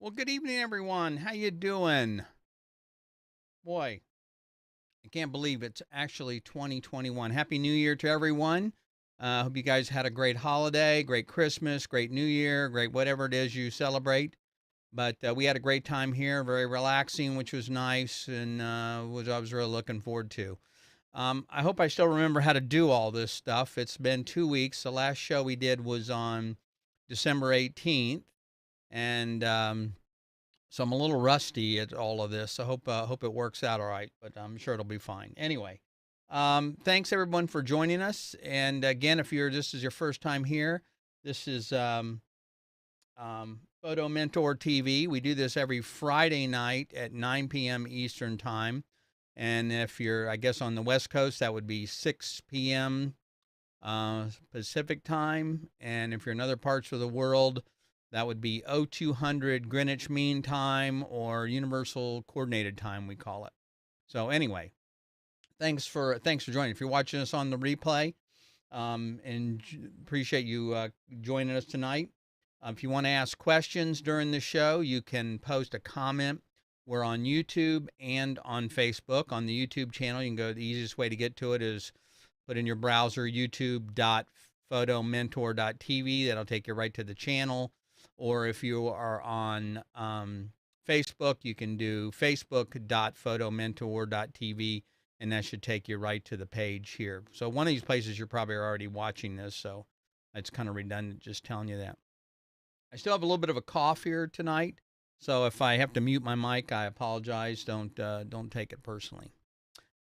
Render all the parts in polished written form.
Well, good evening, everyone. How you doing? Boy, I can't believe it's actually 2021. Happy New Year to everyone. Hope you guys had a great holiday, great Christmas, great New Year, great whatever it is you celebrate. But we had a great time here, very relaxing, which was nice, and which I was really looking forward to. I hope I still remember how to do all this stuff. It's been 2 weeks. The last show we did was on December 18th, and so I'm a little rusty at all of this. I hope it works out all right, but I'm sure it'll be fine. Anyway, thanks everyone for joining us. And again, if this is your first time here, this is Photo Mentor TV. We do this every Friday night at 9 p.m. Eastern Time. And if you're, I guess, on the West Coast, that would be 6 p.m. Pacific Time. And if you're in other parts of the world, that would be 0200 Greenwich Mean Time or Universal Coordinated Time, we call it. So anyway, thanks for joining. If you're watching us on the replay, and appreciate you joining us tonight. If you want to ask questions during the show, you can post a comment. We're on YouTube and on Facebook. On the YouTube channel, you can go. The easiest way to get to it is put in your browser youtube.photomentor.tv. That'll take you right to the channel. Or if you are on Facebook, you can do facebook.photomentor.tv, and that should take you right to the page here. So one of these places you're probably already watching this, so it's kind of redundant just telling you that. I still have a little bit of a cough here tonight, so if I have to mute my mic, I apologize. Don't take it personally.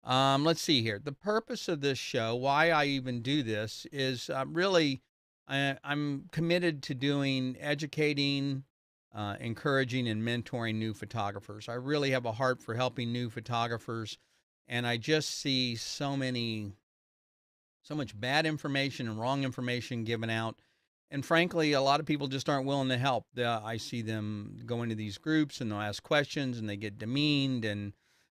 Let's see here. The purpose of this show, why I even do this, is really I'm committed to doing educating, encouraging, and mentoring new photographers. I really have a heart for helping new photographers, and I just see so much bad information and wrong information given out. And frankly, a lot of people just aren't willing to help. I see them go into these groups and they'll ask questions and they get demeaned and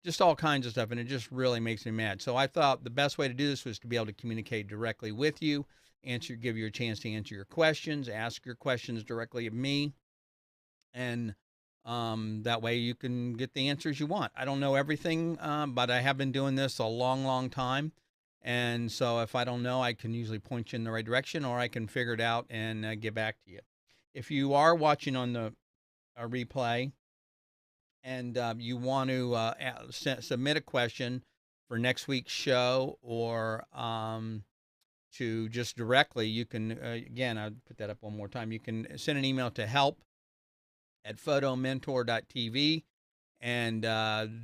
just all kinds of stuff. And it just really makes me mad. So I thought the best way to do this was to be able to communicate directly with you, give you a chance to answer your questions, ask your questions directly of me. And that way you can get the answers you want. I don't know everything, but I have been doing this a long, long time. And so if I don't know, I can usually point you in the right direction, or I can figure it out and get back to you. If you are watching on the replay and you want to submit a question for next week's show, or to just directly, you can, again, I'll put that up one more time. You can send an email to help@photomentor.tv and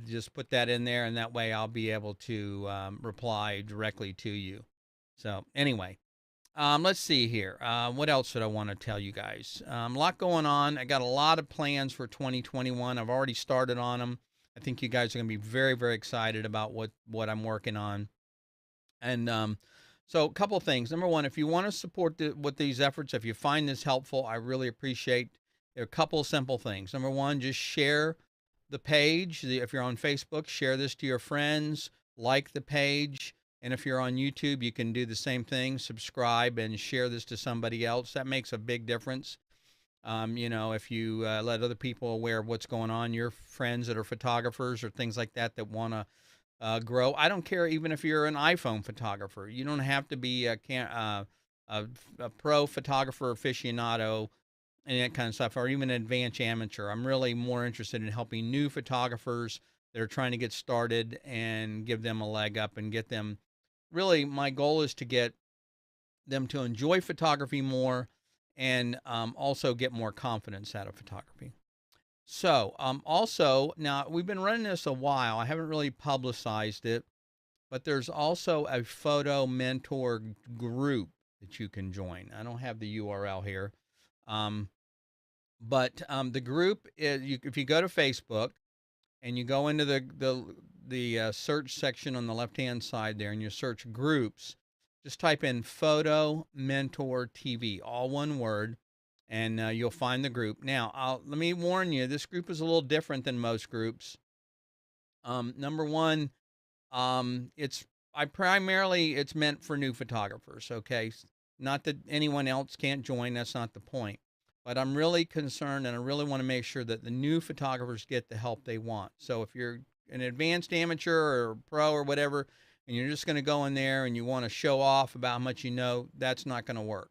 just put that in there, and that way I'll be able to reply directly to you. So anyway, let's see here. What else did I want to tell you guys? A lot going on. I got a lot of plans for 2021. I've already started on them. I think you guys are going to be very, very excited about what I'm working on. And so a couple of things. Number one, if you want to support with these efforts, if you find this helpful, I really appreciate. There are a couple of simple things. Number one, just share the page. If you're on Facebook, share this to your friends, like the page. And if you're on YouTube, you can do the same thing, subscribe and share this to somebody else. That makes a big difference. If you let other people aware of what's going on, your friends that are photographers or things like that want to grow. I don't care even if you're an iPhone photographer. You don't have to be a pro photographer aficionado and that kind of stuff, or even an advanced amateur. I'm really more interested in helping new photographers that are trying to get started and give them a leg up and get them. Really, my goal is to get them to enjoy photography more and also get more confidence out of photography. So, also, now we've been running this a while. I haven't really publicized it, but there's also a photo mentor group that you can join. I don't have the URL here. But the group is, if you go to Facebook and you go into the search section on the left-hand side there and you search groups, just type in Photo Mentor TV, all one word, and you'll find the group. Now, let me warn you, this group is a little different than most groups. Number one, it's meant for new photographers, okay? Not that anyone else can't join, that's not the point. but I'm really concerned and I really want to make sure that the new photographers get the help they want. So if you're an advanced amateur or pro or whatever, and you're just going to go in there and you want to show off about how much you know, that's not going to work.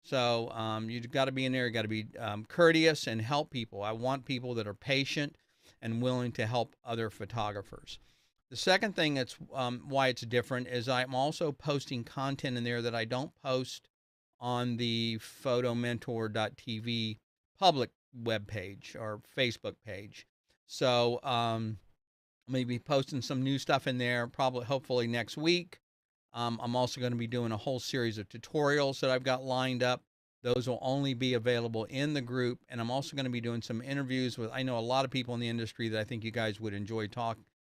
So you've got to be in there. You've got to be courteous and help people. I want people that are patient and willing to help other photographers. The second thing that's why it's different is I'm also posting content in there that I don't post on the photomentor.tv public webpage or Facebook page. So I'm going to be posting some new stuff in there, probably hopefully next week. I'm also going to be doing a whole series of tutorials that I've got lined up. Those will only be available in the group. And I'm also going to be doing some interviews with, I know a lot of people in the industry that I think you guys would enjoy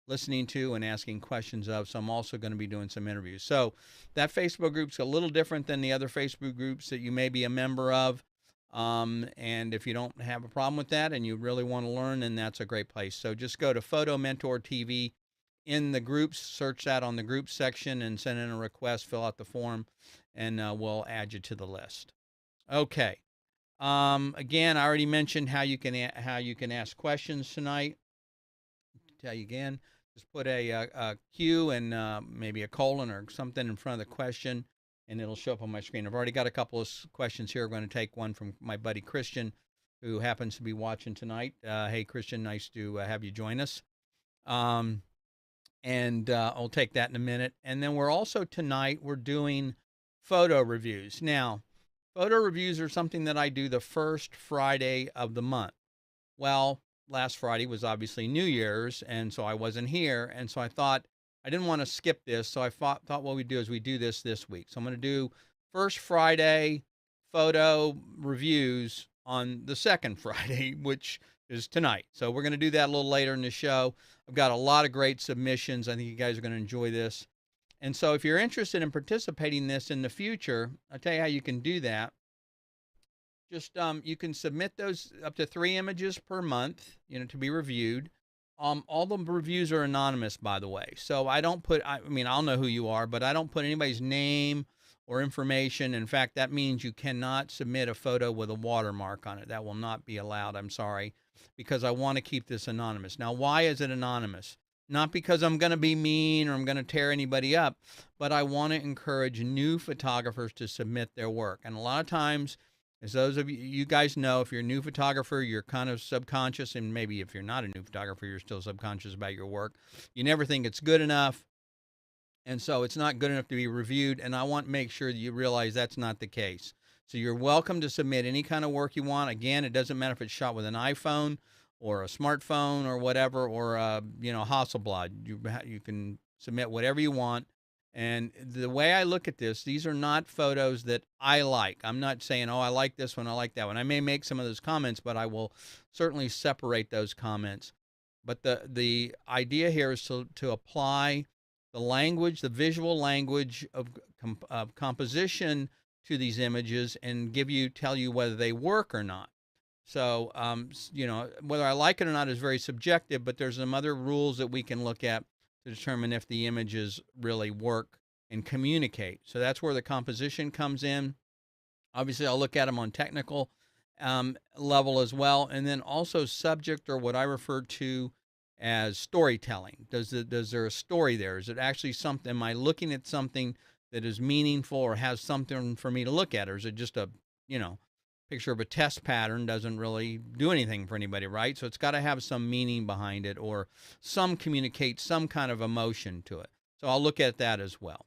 listening to and asking questions of. So I'm also going to be doing some interviews. So that Facebook group's a little different than the other Facebook groups that you may be a member of. And if you don't have a problem with that and you really want to learn, then that's a great place. So just go to Photo Mentor TV in the groups, search that on the groups section and send in a request, fill out the form, and we'll add you to the list. Okay. Again, I already mentioned how you can ask questions tonight. Tell you again, just put a Q and maybe a colon or something in front of the question, and it'll show up on my screen. I've already got a couple of questions here. I'm going to take one from my buddy Christian, who happens to be watching tonight. Hey, Christian, nice to have you join us. And I'll take that in a minute. And then we're also tonight, we're doing photo reviews. Now, photo reviews are something that I do the first Friday of the month. Well, last Friday was obviously New Year's, and so I wasn't here. And so I thought I didn't want to skip this. So I thought what we'd do is we do this week. So I'm going to do first Friday photo reviews on the second Friday, which is tonight. So we're going to do that a little later in the show. I've got a lot of great submissions. I think you guys are going to enjoy this. And so if you're interested in participating in this in the future, I'll tell you how you can do that. Just you can submit those up to 3 images per month, to be reviewed. All the reviews are anonymous, by the way. So I don't put, I mean, I'll know who you are, but I don't put anybody's name or information. In fact, that means you cannot submit a photo with a watermark on it. That will not be allowed. I'm sorry, because I want to keep this anonymous. Now, why is it anonymous? Not because I'm going to be mean or I'm going to tear anybody up, but I want to encourage new photographers to submit their work. And a lot of times, as those of you guys know, if you're a new photographer, you're kind of subconscious, and maybe if you're not a new photographer, you're still subconscious about your work. You never think it's good enough, and so it's not good enough to be reviewed, and I want to make sure that you realize that's not the case. So you're welcome to submit any kind of work you want. Again, it doesn't matter if it's shot with an iPhone or a smartphone or whatever, or Hasselblad. You can submit whatever you want. And the way I look at this, these are not photos that I like. I'm not saying, oh, I like this one, I like that one. I may make some of those comments, but I will certainly separate those comments. But the idea here is to apply the language, the visual language of composition to these images and tell you whether they work or not. So, whether I like it or not is very subjective, but there's some other rules that we can look at to determine if the images really work and communicate. So that's where the composition comes in. Obviously, I'll look at them on technical level as well, and then also subject, or what I refer to as storytelling. Does there a story there? Is it actually something? Am I looking at something that is meaningful or has something for me to look at, or is it just a picture of a test pattern? Doesn't really do anything for anybody, right? So it's got to have some meaning behind it, or communicate some kind of emotion to it. So I'll look at that as well.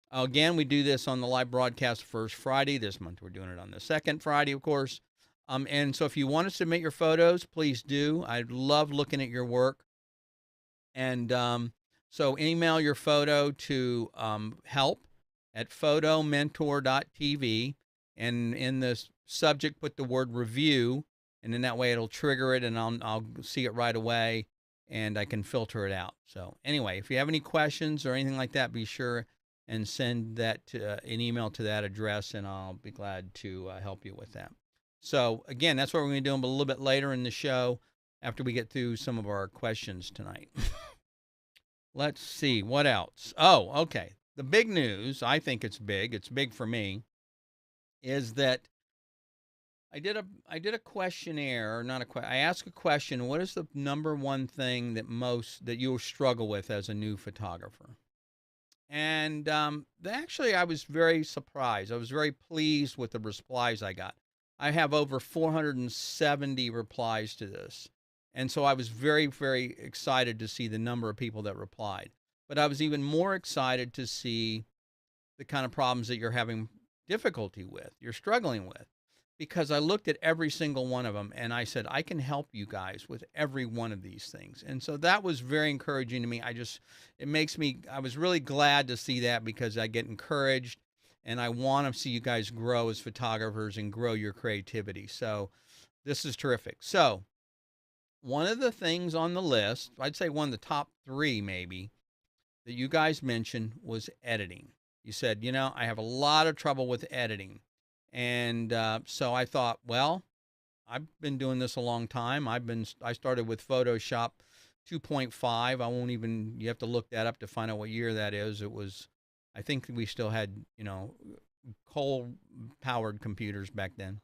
Again, we do this on the live broadcast first Friday. This month we're doing it on the second Friday, of course. And so if you want to submit your photos, please do. I love looking at your work. And so email your photo to help@photomentor.tv, and in the subject put the word review, and in that way it'll trigger it, and I'll see it right away, and I can filter it out. So anyway, if you have any questions or anything like that, be sure and send that to an email to that address, and I'll be glad to help you with that. So again, that's what we're going to do a little bit later in the show after we get through some of our questions tonight. Let's see, what else? Oh, okay. The big news, I think it's big for me, is that I did a questionnaire, or not a I asked a question. What is the number one thing that you struggle with as a new photographer? And actually, I was very surprised. I was very pleased with the replies I got. I have over 470 replies to this. And so I was very, very excited to see the number of people that replied. But I was even more excited to see the kind of problems that you're having difficulty with, you're struggling with. Because I looked at every single one of them and I said, I can help you guys with every one of these things. And so that was very encouraging to me. It makes me, I was really glad to see that because I get encouraged and I want to see you guys grow as photographers and grow your creativity. So this is terrific. So one of the things on the list, I'd say one of the top three maybe, that you guys mentioned was editing. You said, I have a lot of trouble with editing. And so I thought, well, I've been doing this a long time. I started with Photoshop 2.5. You have to look that up to find out what year that is. I think we still had, coal powered computers back then.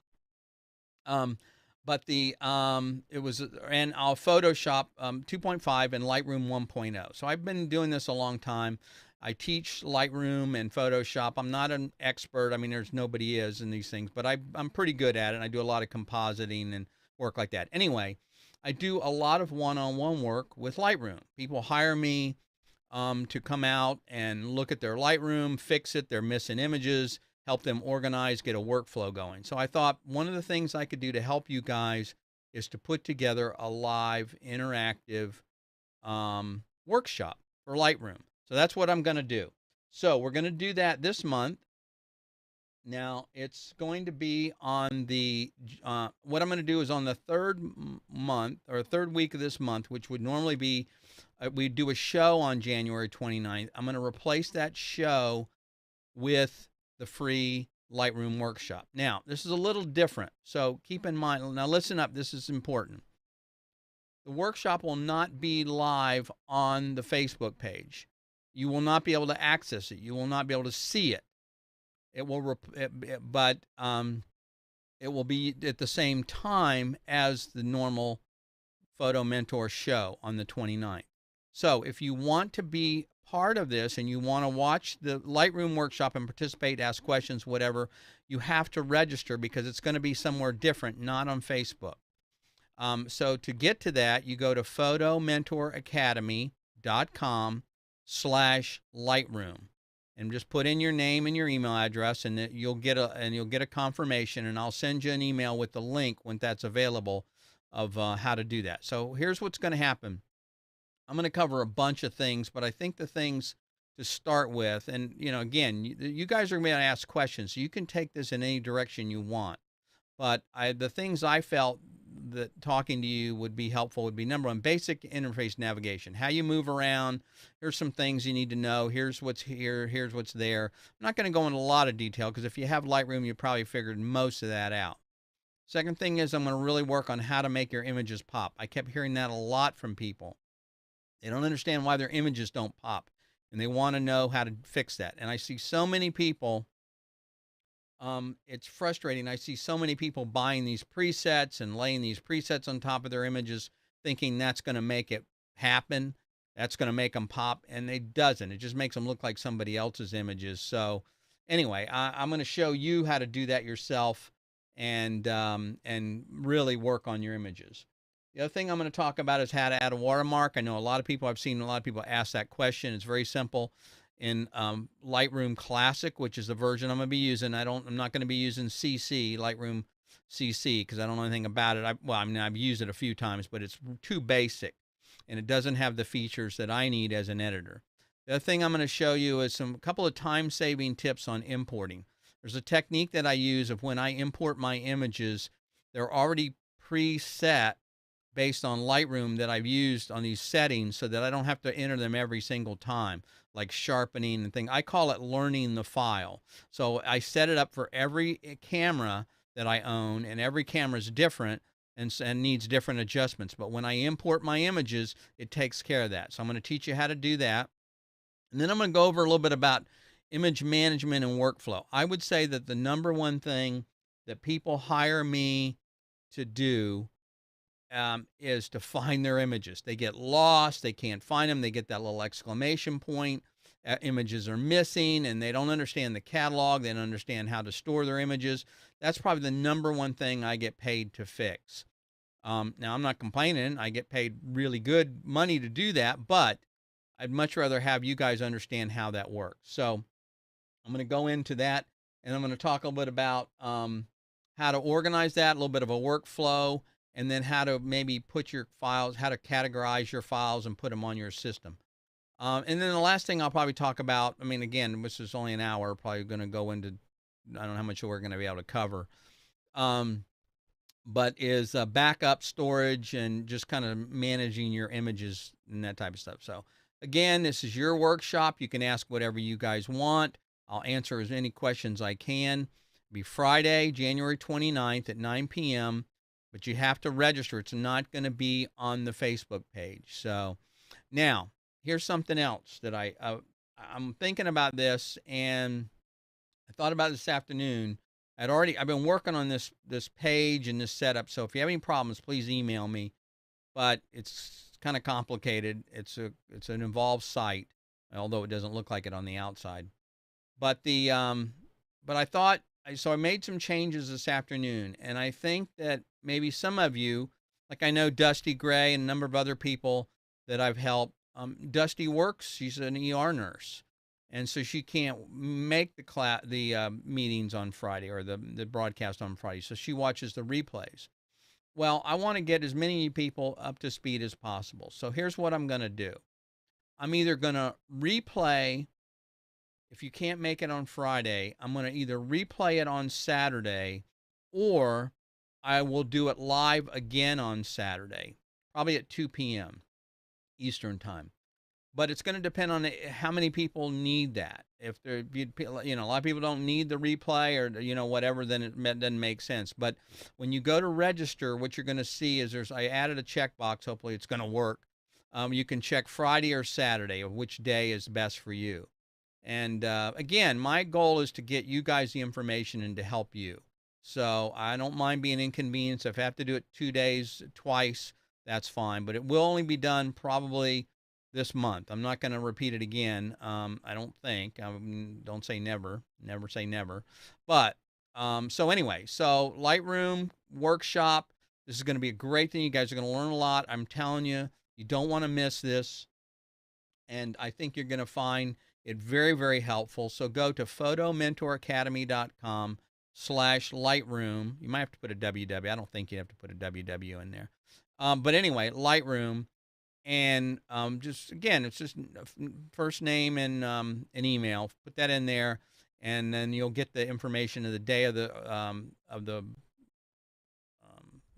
But it was, and I'll Photoshop 2.5 and Lightroom 1.0. So I've been doing this a long time. I teach Lightroom and Photoshop. I'm not an expert. I mean, there's nobody is in these things, but I'm pretty good at it. And I do a lot of compositing and work like that. Anyway, I do a lot of one-on-one work with Lightroom. People hire me to come out and look at their Lightroom, fix it, they're missing images, help them organize, get a workflow going. So I thought one of the things I could do to help you guys is to put together a live, interactive workshop for Lightroom. So that's what I'm going to do. So we're going to do that this month. Now it's going to be on what I'm going to do is on the third week of this month, which would normally be, we do a show on January 29th. I'm going to replace that show with the free Lightroom workshop. Now, this is a little different. So keep in mind, now listen up, this is important. The workshop will not be live on the Facebook page. You will not be able to access it. You will not be able to see it. It will, but it will be at the same time as the normal Photo Mentor show on the 29th. So if you want to be part of this and you want to watch the Lightroom workshop and participate, ask questions, whatever, you have to register because it's going to be somewhere different, not on Facebook. So to get to that, you go to photomentoracademy.com/Lightroom and just put in your name and your email address, and you'll get a confirmation, and I'll send you an email with the link when that's available of how to do that. So here's what's going to happen. I'm going to cover a bunch of things, but I think the things to start with, and again, you guys are going to be able to ask questions, so you can take this in any direction you want. But the things I felt that talking to you would be helpful would be, number one, basic interface navigation, how you move around. Here's some things you need to know. Here's what's here. Here's what's there. I'm not going to go into a lot of detail because if you have Lightroom, you probably figured most of that out. Second thing is I'm going to really work on how to make your images pop. I kept hearing that a lot from people. They don't understand why their images don't pop, and they want to know how to fix that. And I see so many people, it's frustrating. I see so many people buying these presets and laying these presets on top of their images, thinking that's going to make it happen. That's going to make them pop, and it doesn't. It just makes them look like somebody else's images. So anyway, I'm going to show you how to do that yourself and really work on your images. The other thing I'm going to talk about is how to add a watermark. I know I've seen a lot of people ask that question. It's very simple. In Lightroom Classic, which is the version I'm going to be using, I'm not going to be using CC, Lightroom CC, because I don't know anything about it. I've used it a few times, but it's too basic, and it doesn't have the features that I need as an editor. The other thing I'm going to show you is a couple of time-saving tips on importing. There's a technique that I use of when I import my images, they're already preset based on Lightroom that I've used on these settings so that I don't have to enter them every single time, like sharpening and thing. I call it learning the file. So I set it up for every camera that I own, and every camera is different and needs different adjustments. But when I import my images, it takes care of that. So I'm going to teach you how to do that. And then I'm going to go over a little bit about image management and workflow. I would say that the number one thing that people hire me to do is to find their images. They get lost, they can't find them, they get that little exclamation point. Images are missing, and they don't understand the catalog. They don't understand how to store their images. That's probably the number one thing I get paid to fix. Now, I'm not complaining. I get paid really good money to do that, but I'd much rather have you guys understand how that works. So I'm going to go into that, and I'm going to talk a little bit about how to organize that, a little bit of a workflow, and then how to maybe put your files, how to categorize your files and put them on your system. And then the last thing I'll probably talk about, I mean, again, this is only an hour, probably going to go into, I don't know how much we're going to be able to cover, but is backup storage and just kind of managing your images and that type of stuff. So again, this is your workshop. You can ask whatever you guys want. I'll answer as many questions I can. It'll be Friday, January 29th at 9 p.m., but you have to register. It's not going to be on the Facebook page. So now, here's something else that I'm thinking about this, and I thought about this afternoon. I've been working on this page and this setup. So if you have any problems, please email me. But it's kind of complicated. It's an involved site, although it doesn't look like it on the outside. But I made some changes this afternoon, and I think that maybe some of you, like I know Dusty Gray and a number of other people that I've helped. Dusty works. She's an ER nurse, and so she can't make the meetings on Friday or the broadcast on Friday. So she watches the replays. Well, I want to get as many people up to speed as possible. So here's what I'm going to do. I'm either going to replay. If you can't make it on Friday, I'm going to either replay it on Saturday, or I will do it live again on Saturday, probably at 2 p.m. Eastern time. But it's going to depend on how many people need that. If there, a lot of people don't need the replay or, whatever, then it doesn't make sense. But when you go to register, what you're going to see is I added a checkbox. Hopefully it's going to work. You can check Friday or Saturday of which day is best for you. And again, my goal is to get you guys the information and to help you. So I don't mind being inconvenienced. If I have to do it 2 days, twice, that's fine. But it will only be done probably this month. I'm not going to repeat it again. I don't think. Don't say never. Never say never. But so anyway, so Lightroom workshop. This is going to be a great thing. You guys are going to learn a lot. I'm telling you, you don't want to miss this. And I think you're going to find it very, very helpful. So go to photomentoracademy.com/Lightroom. You might have to put a www. I don't think you have to put a www in there. But anyway, Lightroom. And just, again, it's just first name and an email. Put that in there, and then you'll get the information of the day of the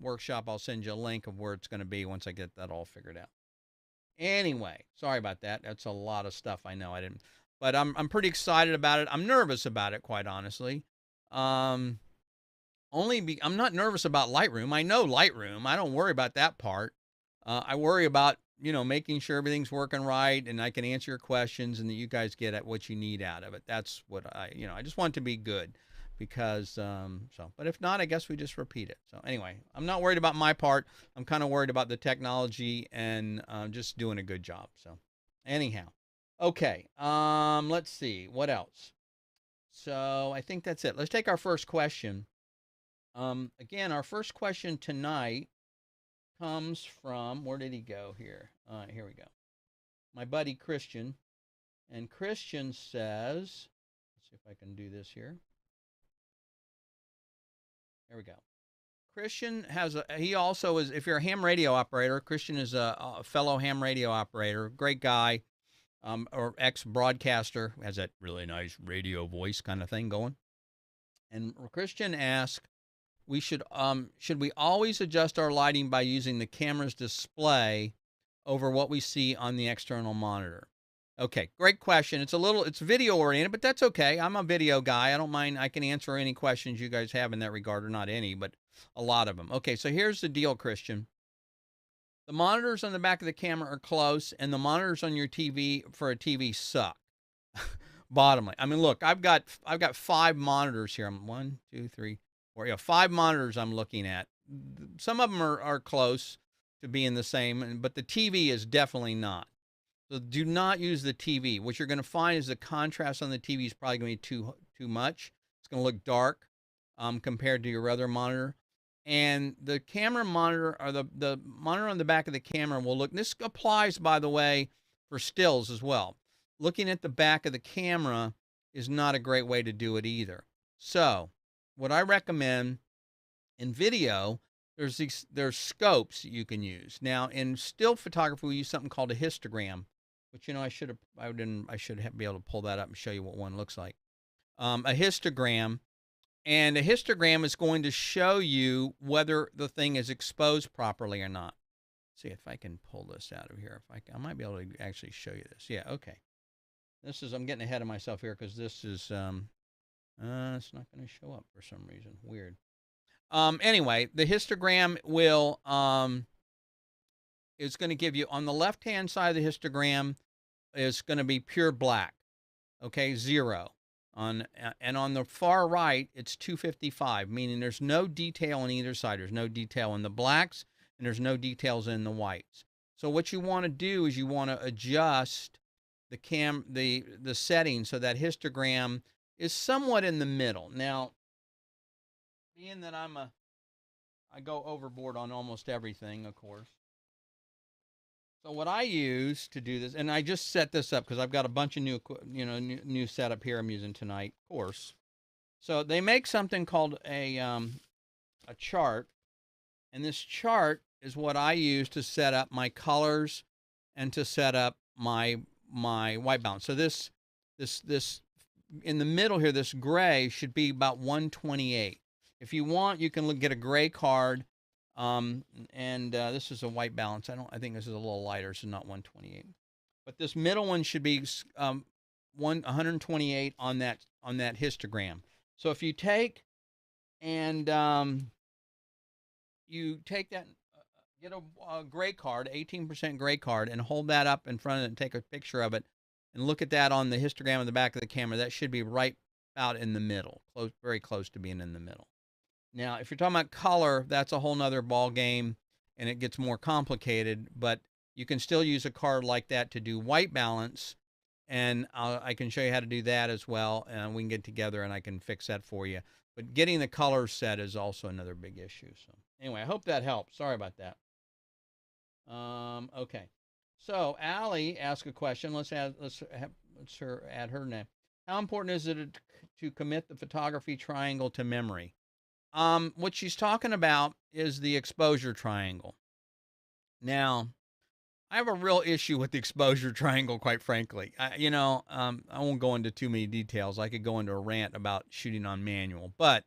workshop. I'll send you a link of where it's going to be once I get that all figured out. Anyway, sorry about that. That's a lot of stuff. I know I didn't, but I'm pretty excited about it. I'm nervous about it, quite honestly. I'm not nervous about Lightroom. I know Lightroom. I don't worry about that part. I worry about, making sure everything's working right and I can answer your questions and that you guys get at what you need out of it. That's what I just want it to be good because, but if not, I guess we just repeat it. So anyway, I'm not worried about my part. I'm kind of worried about the technology and just doing a good job. So anyhow, okay. Let's see what else. So I think that's it. Let's take our first question. Again, our first question tonight comes from, where did he go here? Here we go. My buddy Christian. And Christian says, let's see if I can do this here. There we go. Christian he also is, if you're a ham radio operator, Christian is a fellow ham radio operator, great guy, or ex-broadcaster, has that really nice radio voice kind of thing going. And Christian asked, should we always adjust our lighting by using the camera's display over what we see on the external monitor? Okay, great question. It's video oriented, but that's okay. I'm a video guy. I don't mind. I can answer any questions you guys have in that regard, or not any, but a lot of them. Okay, so here's the deal, Christian. The monitors on the back of the camera are close, and the monitors on your TV for a TV suck. Bottom line. I mean, look, I've got 5 monitors here. I'm 1, 2, 3. or 5 monitors I'm looking at. Some of them are close to being the same, but the TV is definitely not. So do not use the TV. What you're going to find is the contrast on the TV is probably going to be too much. It's going to look dark compared to your other monitor. And the camera monitor, or the monitor on the back of the camera will look, this applies, by the way, for stills as well. Looking at the back of the camera is not a great way to do it either. So what I recommend in video, there's scopes you can use. Now in still photography, we use something called a histogram, which I should be able to pull that up and show you what one looks like. A histogram, and a histogram is going to show you whether the thing is exposed properly or not. Let's see if I can pull this out of here. If I might be able to actually show you this. Yeah, okay. I'm getting ahead of myself here because this is it's not going to show up for some reason. Weird. Anyway, the histogram is going to give you, on the left-hand side of the histogram is going to be pure black. Okay, 0. And on the far right, it's 255, meaning there's no detail on either side. There's no detail in the blacks, and there's no details in the whites. So what you want to do is you want to adjust the settings so that histogram is somewhat in the middle. Now, being that I go overboard on almost everything, of course. So what I use to do this, and I just set this up because I've got a bunch of new setup here I'm using tonight, of course. So they make something called a chart, and this chart is what I use to set up my colors and to set up my white balance. So this in the middle here, this gray should be about 128. If you want, you can get a gray card. This is a white balance. I think this is a little lighter, so not 128. But this middle one should be 128 on that histogram. So if you take and you take that, get a gray card, 18% gray card, and hold that up in front of it and take a picture of it, and look at that on the histogram on the back of the camera. That should be right out in the middle, very close to being in the middle. Now, if you're talking about color, that's a whole nother ball game, and it gets more complicated, but you can still use a card like that to do white balance, and I can show you how to do that as well, and we can get together and I can fix that for you. But getting the color set is also another big issue. So anyway, I hope that helps. Sorry about that. Okay. So Allie asked a question. Let's add her name. How important is it to commit the photography triangle to memory? What she's talking about is the exposure triangle. Now, I have a real issue with the exposure triangle, quite frankly. I won't go into too many details. I could go into a rant about shooting on manual, but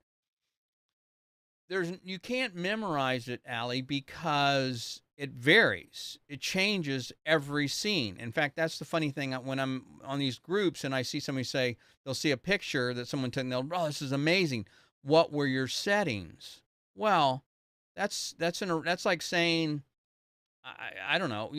you can't memorize it, Allie, because it varies. It changes every scene. In fact, that's the funny thing. When I'm on these groups and I see somebody say, they'll see a picture that someone took and they'll, oh, this is amazing. What were your settings? Well, that's like saying, I don't know,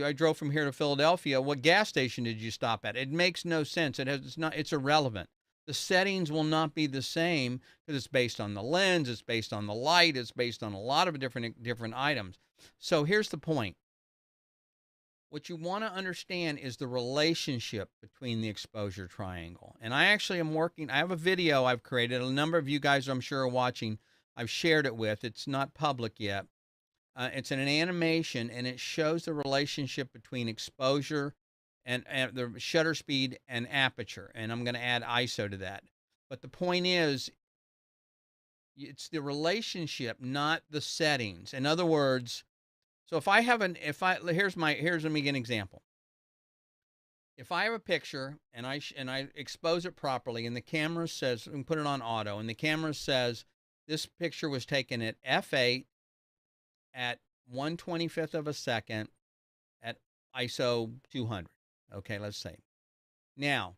I drove from here to Philadelphia. What gas station did you stop at? It makes no sense. It's irrelevant. The settings will not be the same because it's based on the lens, it's based on the light, it's based on a lot of different items. So here's the point. What you want to understand is the relationship between the exposure triangle. And I actually I have a video I've created. A number of you guys, I'm sure, are watching. I've shared it with. It's not public yet. It's an animation, and it shows the relationship between exposure and the shutter speed and aperture. And I'm going to add ISO to that. But the point is, it's the relationship, not the settings. In other words, so here's let me get an example. If I have a picture and I expose it properly, and the camera says, and put it on auto, and the camera says this picture was taken at f8 at 1/25th of a second at ISO 200. Okay, let's say. Now,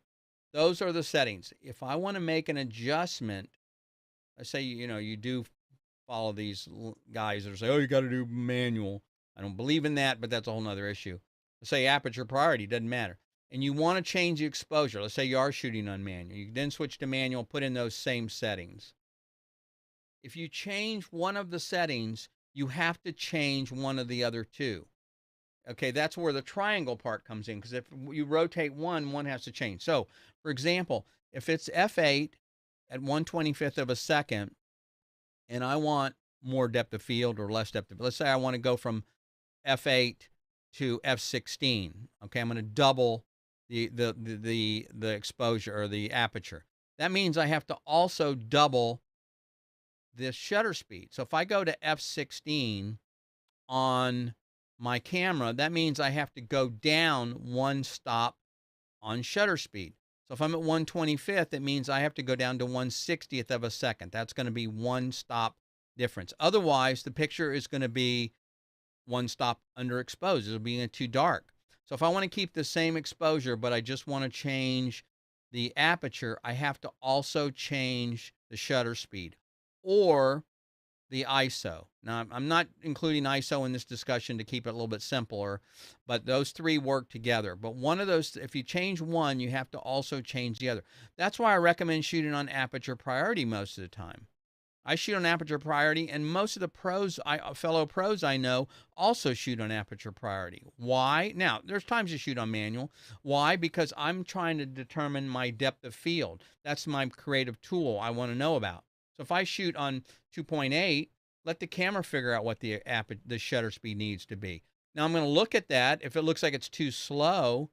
those are the settings. If I want to make an adjustment, let's say you do follow these guys that say, oh, you got to do manual. I don't believe in that, but that's a whole nother issue. Let's say aperture priority, doesn't matter. And you want to change the exposure. Let's say you are shooting on manual. You then switch to manual, put in those same settings. if you change one of the settings, you have to change one of the other two. Okay, that's where the triangle part comes in, because if you rotate one has to change. So, for example, if it's f8 at 1/25th of a second, and I want more depth of field or less depth of, let's say I want to go from f8 to f16. Okay, I'm going to double the exposure or the aperture. That means I have to also double this shutter speed. So if I go to f16 on my camera, that means I have to go down one stop on shutter speed. So if I'm at 1/25th, it means I have to go down to 1/60th of a second. That's going to be one stop difference. Otherwise, the picture is going to be one stop underexposed. It'll be too dark. So if I want to keep the same exposure, but I just want to change the aperture, I have to also change the shutter speed or the ISO. Now, I'm not including ISO in this discussion to keep it a little bit simpler, but those three work together. But one of those, if you change one, you have to also change the other. That's why I recommend shooting on aperture priority most of the time. I shoot on aperture priority, and most of the fellow pros I know also shoot on aperture priority. Why? Now, there's times you shoot on manual. Why? Because I'm trying to determine my depth of field. That's my creative tool I want to know about. So if I shoot on 2.8, let the camera figure out what the shutter speed needs to be. Now I'm going to look at that. If it looks like it's too slow,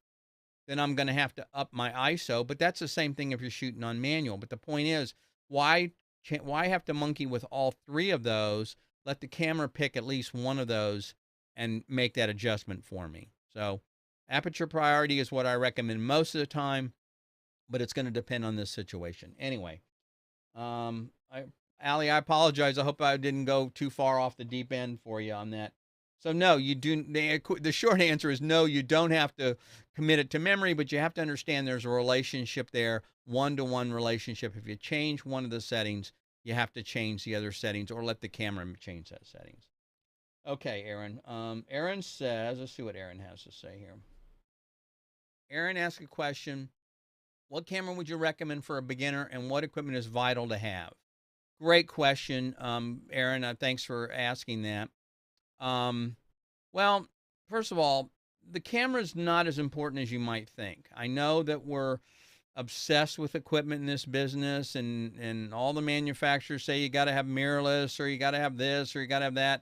then I'm going to have to up my ISO. But that's the same thing if you're shooting on manual. But the point is, why have to monkey with all three of those? Let the camera pick at least one of those and make that adjustment for me. So aperture priority is what I recommend most of the time, but it's going to depend on this situation. Anyway, Allie, I apologize. I hope I didn't go too far off the deep end for you on that. So no, you do. The short answer is no, you don't have to commit it to memory, but you have to understand there's a relationship there, one-to-one relationship. If you change one of the settings, you have to change the other settings or let the camera change that settings. Okay, Aaron. Aaron says, let's see what Aaron has to say here. Aaron asked a question. What camera would you recommend for a beginner, and what equipment is vital to have? Great question, Aaron. Thanks for asking that. Well, first of all, the camera is not as important as you might think. I know that we're obsessed with equipment in this business, and all the manufacturers say you got to have mirrorless, or you got to have this, or you got to have that.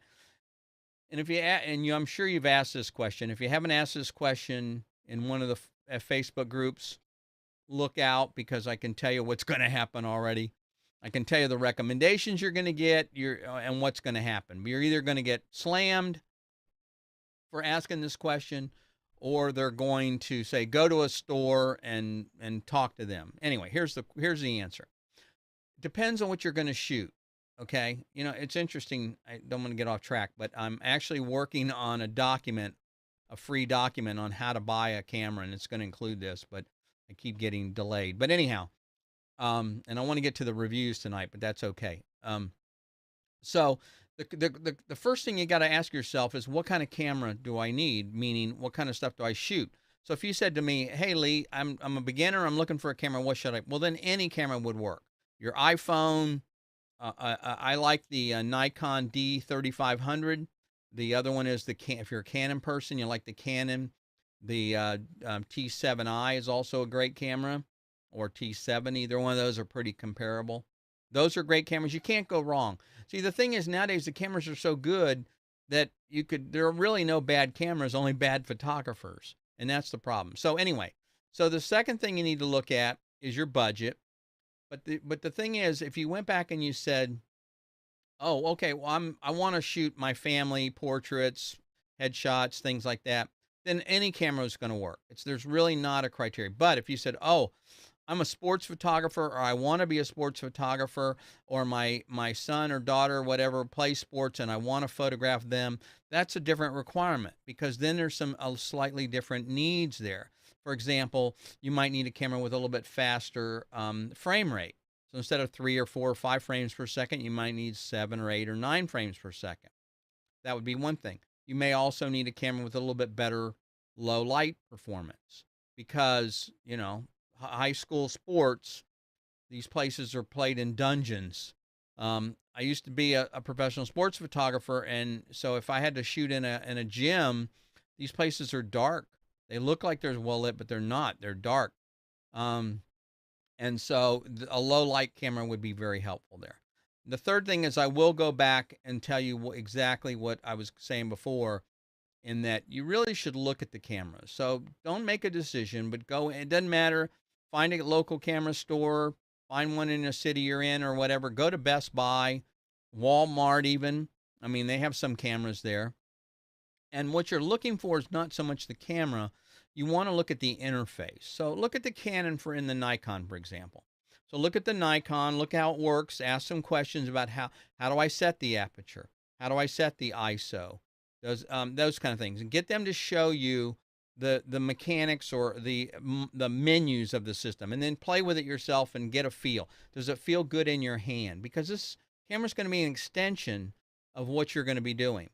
And I'm sure you've asked this question. If you haven't asked this question in one of the Facebook groups, look out, because I can tell you what's going to happen already. I can tell you the recommendations you're going to get and what's going to happen. You're either going to get slammed for asking this question, or they're going to say, go to a store and talk to them. Anyway, here's the answer. It depends on what you're going to shoot. Okay. You know, it's interesting. I don't want to get off track, but I'm actually working on a free document on how to buy a camera, and it's going to include this, but I keep getting delayed. But anyhow, and I want to get to the reviews tonight, but that's okay. So the first thing you got to ask yourself is, what kind of camera do I need? Meaning, what kind of stuff do I shoot? So if you said to me, hey, Lee, I'm a beginner, I'm looking for a camera, what should I? Well, then any camera would work. Your iPhone, I like the Nikon D3500. The other one is if you're a Canon person, you like the Canon. The T7i is also a great camera, or T7. Either one of those are pretty comparable. Those are great cameras. You can't go wrong. See, the thing is, nowadays the cameras are so good that there are really no bad cameras, only bad photographers. And that's the problem. So anyway, so the second thing you need to look at is your budget. But the thing is, if you went back and you said, oh, okay, well, I want to shoot my family portraits, headshots, things like that, then any camera is going to work. There's really not a criteria. But if you said, oh, I'm a sports photographer, or I want to be a sports photographer, or my son or daughter, whatever, plays sports and I want to photograph them, that's a different requirement, because then there's some slightly different needs there. For example, you might need a camera with a little bit faster frame rate. So instead of 3 or 4 or 5 frames per second, you might need 7 or 8 or 9 frames per second. That would be one thing. You may also need a camera with a little bit better low light performance, because, you know, high school sports, these places are played in dungeons, I used to be a professional sports photographer, and so if I had to shoot in a gym, these places are dark. They look like they're well lit, but they're not. They're dark. Um, and so a low light camera would be very helpful there. The third thing is I will go back and tell you exactly what I was saying before, in that you really should look at the cameras. So don't make a decision, but go. It doesn't matter. Find a local camera store, find one in a city you're in or whatever. Go to Best Buy, Walmart, even. I mean, they have some cameras there. And what you're looking for is not so much the camera. You want to look at the interface. So look at the Canon in the Nikon, for example. So look at the Nikon, look how it works, ask some questions about how do I set the aperture? How do I set the ISO? Those kind of things, and get them to show you the mechanics or the menus of the system, and then play with it yourself and get a feel. Does it feel good in your hand? Because this camera is going to be an extension of what you're going to be doing.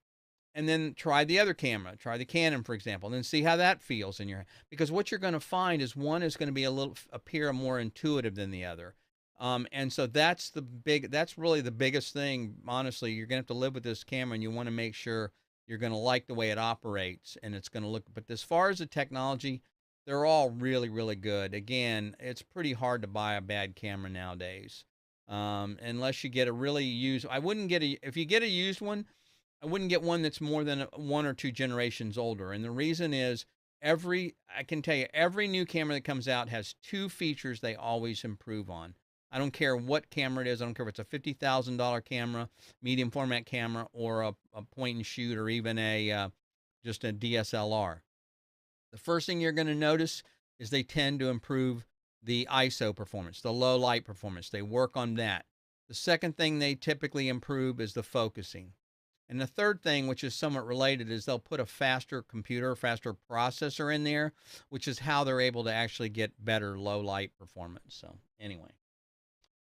And then try the other camera, try the Canon, for example, and then see how that feels in your hand. Because what you're going to find is one is going to be appear more intuitive than the other. And so that's really the biggest thing. Honestly, you're going to have to live with this camera, and you want to make sure you're going to like the way it operates, and it's going to look. But as far as the technology, they're all really, really good. Again, it's pretty hard to buy a bad camera nowadays, unless you get a really used. I wouldn't get if you get a used one, I wouldn't get one that's more than one or two generations older. And the reason is I can tell you, every new camera that comes out has two features they always improve on. I don't care what camera it is. I don't care if it's a $50,000 camera, medium format camera, or a point and shoot, or even just a DSLR. The first thing you're going to notice is they tend to improve the ISO performance, the low light performance. They work on that. The second thing they typically improve is the focusing. And the third thing, which is somewhat related, is they'll put a faster computer, faster processor in there, which is how they're able to actually get better low light performance. So anyway,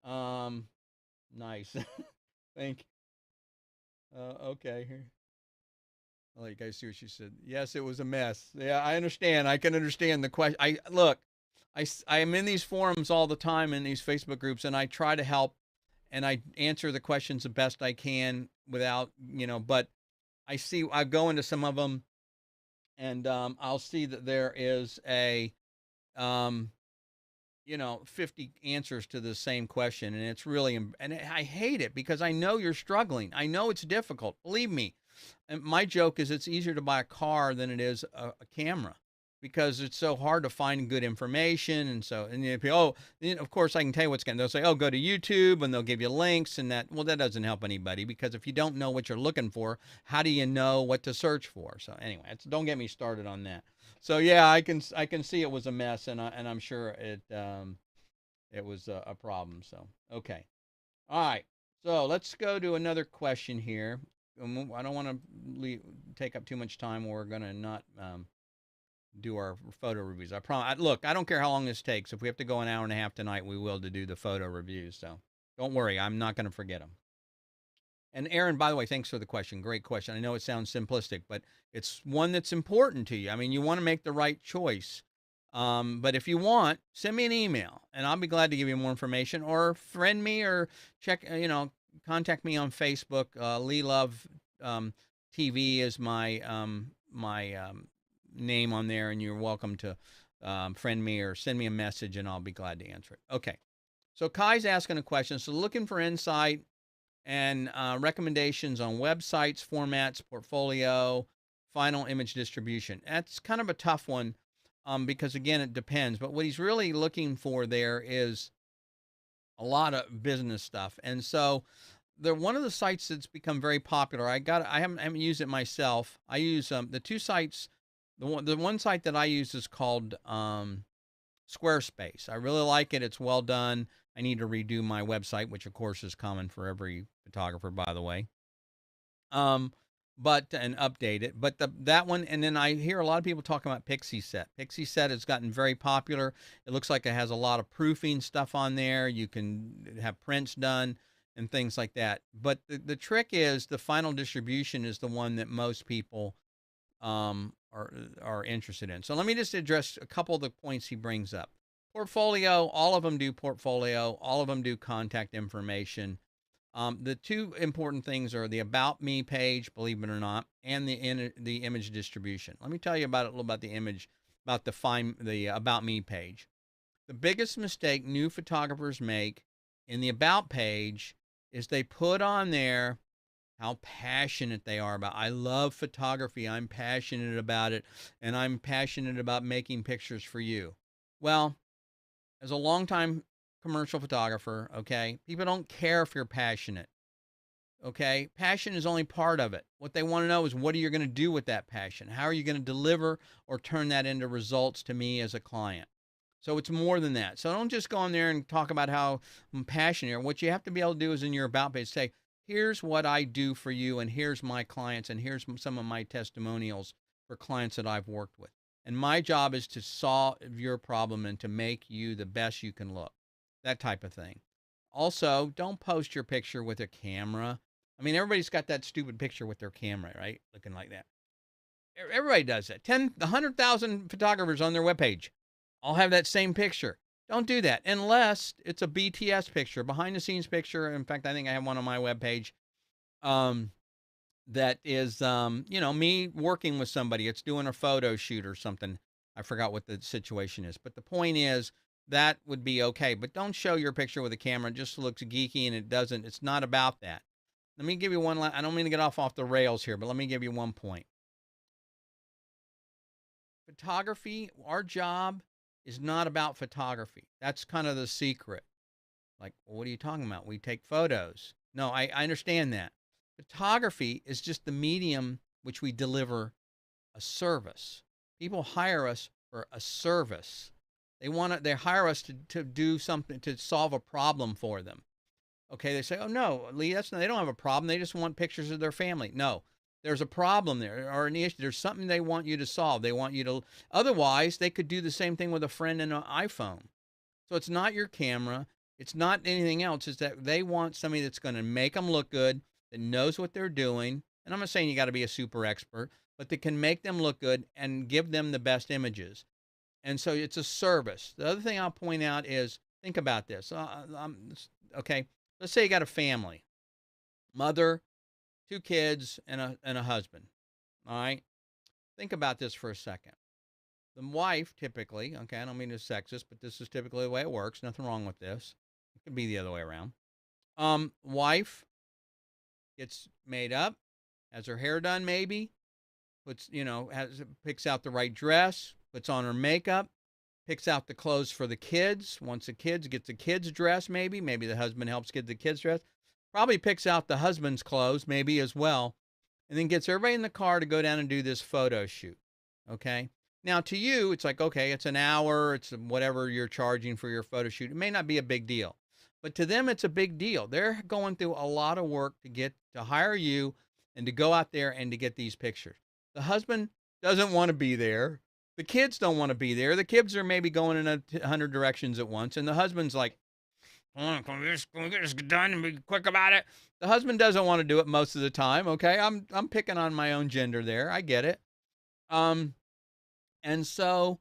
nice. Thank you. Okay, here. I'll let you guys see what she said. Yes, it was a mess. Yeah, I understand. I can understand the question. I am in these forums all the time, in these Facebook groups, and I try to help, and I answer the questions the best I can without, but I go into some of them, and I'll see that there is 50 answers to the same question, and it's really, and I hate it because I know you're struggling. I know it's difficult. Believe me. And my joke is it's easier to buy a car than it is a camera, because it's so hard to find good information. And so, and if of course I can tell you what's going to, they'll say, oh, go to YouTube, and they'll give you links, and that doesn't help anybody, because if you don't know what you're looking for, how do you know what to search for? So anyway, don't get me started on that. So yeah, I can see it was a mess, and I'm sure it was a problem. So, okay. All right. So let's go to another question here. I don't want to take up too much time. We're going to not do our photo reviews. I promise. Look, I don't care how long this takes. If we have to go an hour and a half tonight, we will, to do the photo reviews. So don't worry. I'm not going to forget them. And Aaron, by the way, thanks for the question. Great question. I know it sounds simplistic, but it's one that's important to you. I mean, you want to make the right choice. But if you want, send me an email, and I'll be glad to give you more information, or friend me, or contact me on Facebook. Lee Love TV is my name on there, and you're welcome to friend me or send me a message, and I'll be glad to answer it. Okay. So Kai's asking a question. So looking for insight and recommendations on websites, formats, portfolio, final image distribution. That's kind of a tough one, because again, it depends. But what he's really looking for there is a lot of business stuff. And so one of the sites that's become very popular, I haven't used it myself. I use the two sites. The one site that I use is called Squarespace. I really like it. It's well done. I need to redo my website, which of course is common for every photographer, by the way. And update it. But that one, and then I hear a lot of people talking about Pixieset. Pixieset has gotten very popular. It looks like it has a lot of proofing stuff on there. You can have prints done and things like that. But the trick is, the final distribution is the one that most people are interested in. So let me just address a couple of the points he brings up. Portfolio, all of them do portfolio. All of them do contact information. The two important things are the About Me page, believe it or not, and the image distribution. Let me tell you about a little about the image, about the About Me page. The biggest mistake new photographers make in the About page is they put on there how passionate they are about. I love photography. I'm passionate about it, and I'm passionate about making pictures for you. Well, as a longtime commercial photographer, okay, people don't care if you're passionate. Okay, passion is only part of it. What they want to know is, what are you going to do with that passion? How are you going to deliver or turn that into results to me as a client? So it's more than that. So don't just go on there and talk about how I'm passionate. What you have to be able to do is, in your About page, say, here's what I do for you, and here's my clients, and here's some of my testimonials for clients that I've worked with. And my job is to solve your problem and to make you the best you can look. That type of thing. Also, don't post your picture with a camera. I mean, everybody's got that stupid picture with their camera, right? Looking like that. Everybody does that. 100,000 photographers on their webpage all have that same picture. Don't do that unless it's a BTS picture, behind the scenes picture. In fact, I think I have one on my webpage. That is, me working with somebody. It's doing a photo shoot or something. I forgot what the situation is, but the point is that would be okay. But don't show your picture with a camera. It just looks geeky, and it's not about that. Let me give you one. I don't mean to get off the rails here, but let me give you one point. Photography, our job is not about photography. That's kind of the secret. Like, well, what are you talking about? We take photos. No, I understand that. Photography is just the medium which we deliver a service. People hire us for a service. They hire us to do something, to solve a problem for them. Okay, they say, oh no, Lee, they don't have a problem. They just want pictures of their family. No, there's a problem there, or an issue. There's something they want you to solve. They want you to, otherwise they could do the same thing with a friend and an iPhone. So it's not your camera. It's not anything else. It's that they want somebody that's going to make them look good, that knows what they're doing. And I'm not saying you got to be a super expert, but that can make them look good and give them the best images. And so it's a service. The other thing I'll point out is, think about this. Okay, let's say you got a family, mother, 2 kids, and a husband. All right, think about this for a second. The wife typically, okay, I don't mean to be sexist, but this is typically the way it works. Nothing wrong with this. It could be the other way around. Wife gets made up, has her hair done, maybe picks out the right dress, puts on her makeup, picks out the clothes for the kids. Once the kids gets the kids dress, maybe the husband helps get the kids dressed. Probably picks out the husband's clothes, maybe as well, and then gets everybody in the car to go down and do this photo shoot. Okay. Now, to you, it's like, okay, it's an hour, it's whatever you're charging for your photo shoot. It may not be a big deal, but to them, it's a big deal. They're going through a lot of work to hire you and to go out there and to get these pictures. The husband doesn't want to be there. The kids don't want to be there. The kids are maybe going in 100 directions at once, and the husband's like, can we get this done and be quick about it? The husband doesn't want to do it most of the time. Okay, I'm picking on my own gender there. I get it. And so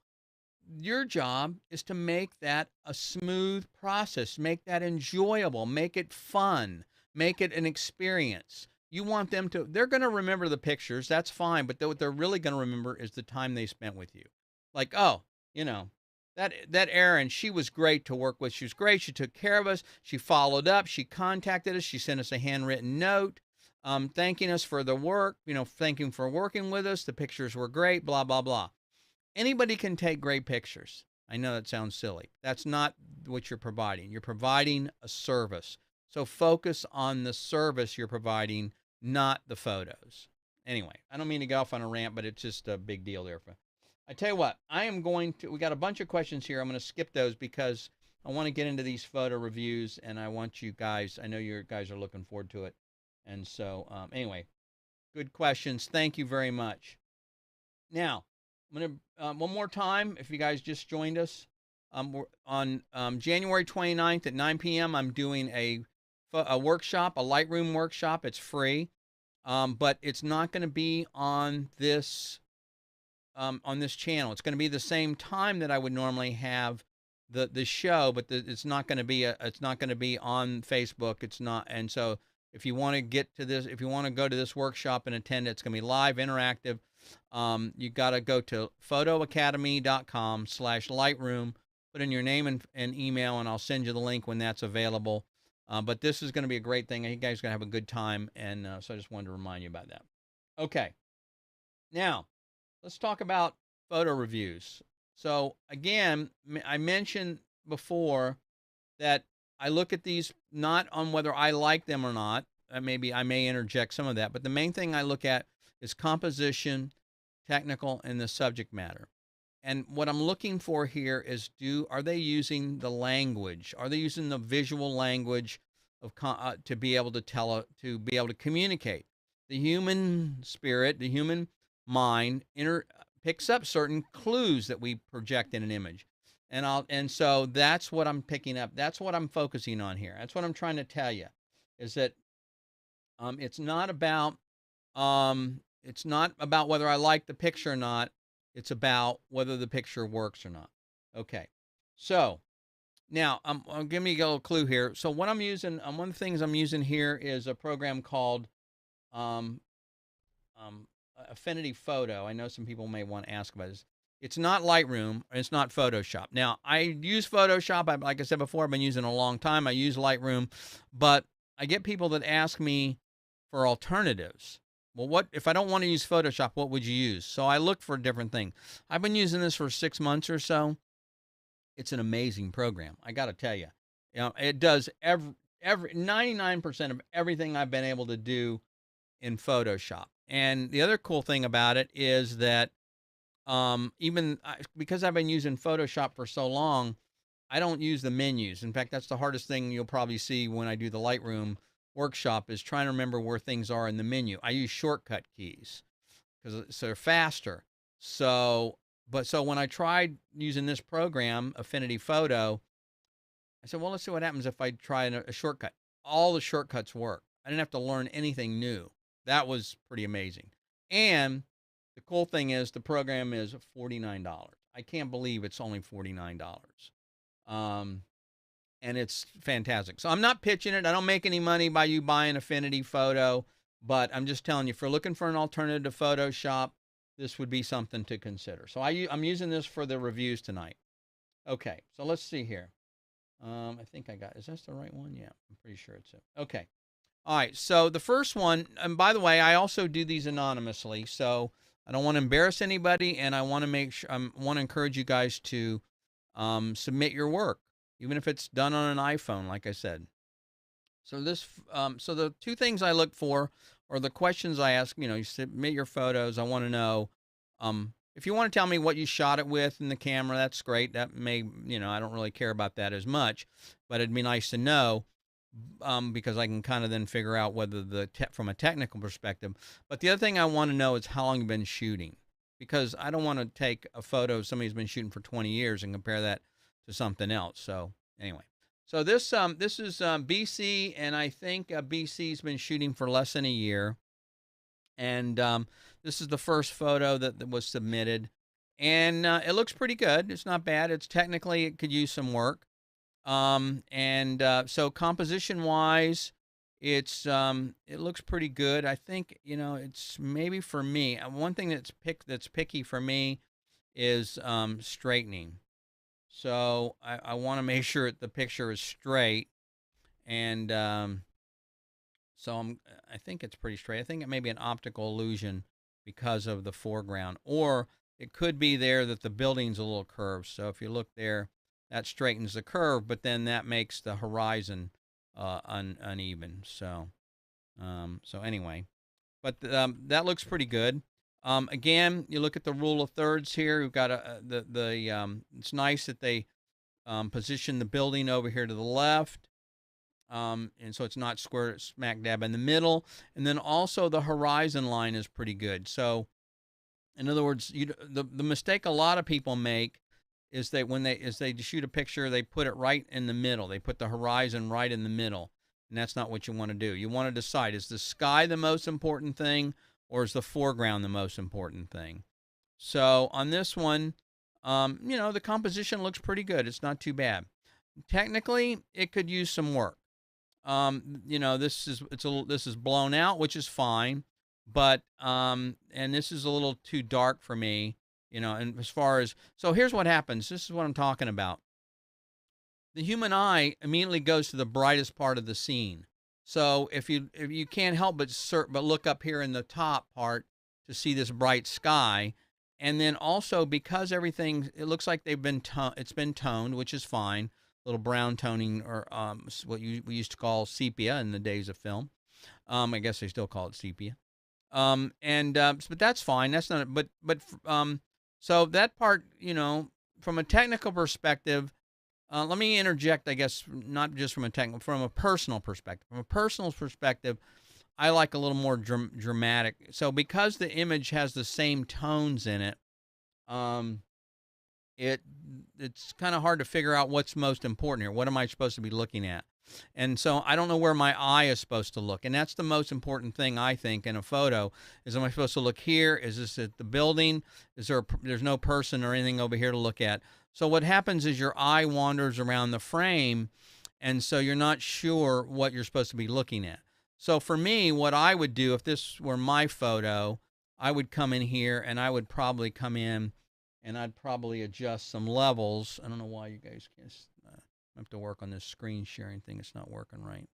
your job is to make that a smooth process, make that enjoyable, make it fun, make it an experience. You want them to, they're going to remember the pictures. That's fine. But what they're really going to remember is the time they spent with you. Like, oh, that Erin, she was great to work with. She was great. She took care of us. She followed up. She contacted us. She sent us a handwritten note, thanking us for the work, thanking for working with us. The pictures were great, blah, blah, blah. Anybody can take great pictures. I know that sounds silly. That's not what you're providing. You're providing a service. So focus on the service you're providing, not the photos. Anyway, I don't mean to go off on a rant, but it's just a big deal there. I tell you what, we got a bunch of questions here. I'm going to skip those because I want to get into these photo reviews, and I want you guys, I know you guys are looking forward to it. And so, anyway, good questions. Thank you very much. Now, I'm going to, one more time, if you guys just joined us, we're on January 29th at 9 p.m., I'm doing a workshop, a Lightroom workshop. It's free, but it's not going to be on this channel. It's going to be the same time that I would normally have the show, but it's not going to be it's not going to be on Facebook. It's not, and so if you want to get to this, if you want to go to this workshop and attend, it's going to be live, interactive. You got to go to photoacademy.com/Lightroom, put in your name and email, and I'll send you the link when that's available. But this is going to be a great thing. You guys are going to have a good time, and so I just wanted to remind you about that. Okay, now let's talk about photo reviews. So again, I mentioned before that I look at these not on whether I like them or not. Maybe I may interject some of that, but the main thing I look at is composition, technical, and the subject matter. And what I'm looking for here is are they using the language? Are they using the visual language of to be able to to be able to communicate? The human spirit, the human mind picks up certain clues that we project in an image. And so that's what I'm picking up. That's what I'm focusing on here. That's what I'm trying to tell you, is that it's not about whether I like the picture or not. It's about whether the picture works or not. Okay, so now I'll give me a little clue here. So what I'm using, one of the things I'm using here is a program called Affinity Photo. I know some people may want to ask about this. It's not Lightroom. It's not Photoshop. Now, I use Photoshop. Like I said before, I've been using it a long time. I use Lightroom, but I get people that ask me for alternatives. Well, what if I don't want to use Photoshop? What would you use? So I look for different things. I've been using this for 6 months or so. It's an amazing program. I got to tell you, it does every 99% of everything I've been able to do in Photoshop. And the other cool thing about it is that because I've been using Photoshop for so long, I don't use the menus. In fact, that's the hardest thing you'll probably see when I do the Lightroom workshop, is trying to remember where things are in the menu. I use shortcut keys because they're faster. So when I tried using this program, Affinity Photo, I said, well, let's see what happens if I try a shortcut. All the shortcuts work. I didn't have to learn anything new. That was pretty amazing. And the cool thing is the program is $49. I can't believe it's only $49. And it's fantastic. So I'm not pitching it. I don't make any money by you buying Affinity Photo, but I'm just telling you, if you're looking for an alternative to Photoshop, this would be something to consider. So I'm using this for the reviews tonight. Okay, so let's see here. I think is this the right one? Yeah, I'm pretty sure it's it. Okay. All right, so the first one, and by the way, I also do these anonymously, so I don't want to embarrass anybody, and I want to make sure, want to encourage you guys to submit your work, even if it's done on an iPhone, like I said. So so the two things I look for, or the questions I ask, you submit your photos. I want to know, if you want to tell me what you shot it with in the camera, that's great. That may, I don't really care about that as much, but it'd be nice to know. Because I can kind of then figure out whether from a technical perspective. But the other thing I want to know is how long you've been shooting, because I don't want to take a photo of somebody who's been shooting for 20 years and compare that to something else. So anyway, so this is BC, and I think BC's been shooting for less than a year, and this is the first photo that was submitted, and it looks pretty good. It's not bad. It's technically, it could use some work. So composition wise, it looks pretty good. I think, it's maybe for me, one thing that's picky for me is, straightening. So I want to make sure the picture is straight. And, I think it's pretty straight. I think it may be an optical illusion because of the foreground, or it could be there that the building's a little curved. So if you look there, that straightens the curve, but then that makes the horizon uneven. So anyway, but that looks pretty good. Again, you look at the rule of thirds here. We've got it's nice that they position the building over here to the left, and so it's not smack dab in the middle. And then also the horizon line is pretty good. So, in other words, the mistake a lot of people make is that when they shoot a picture, they put it right in the middle. They put the horizon right in the middle, and that's not what you want to do. You want to decide, is the sky the most important thing, or is the foreground the most important thing? So on this one, The composition looks pretty good. It's not too bad. Technically, it could use some work. This is blown out, which is fine, but and this is a little too dark for me, and as far as, so here's what happens. This is what I'm talking about. The human eye immediately goes to the brightest part of the scene. So if you can't help but look up here in the top part to see this bright sky, and then also because everything, it looks like it's been toned, which is fine. Little brown toning, or what we used to call sepia in the days of film. I guess they still call it sepia. But that's fine. That's not. So that part, from a technical perspective, let me interject. I guess not just from a personal perspective. From a personal perspective, I like a little more dramatic. So because the image has the same tones in it, it's kind of hard to figure out what's most important here. What am I supposed to be looking at? And so I don't know where my eye is supposed to look. And that's the most important thing, I think, in a photo is, am I supposed to look here? Is this at the building? There's no person or anything over here to look at. So what happens is your eye wanders around the frame, and so you're not sure what you're supposed to be looking at. So for me, what I would do if this were my photo, I would come in here and I would probably come in and I'd probably adjust some levels. I don't know why you guys can't. I have to work on this screen sharing thing. It's not working right.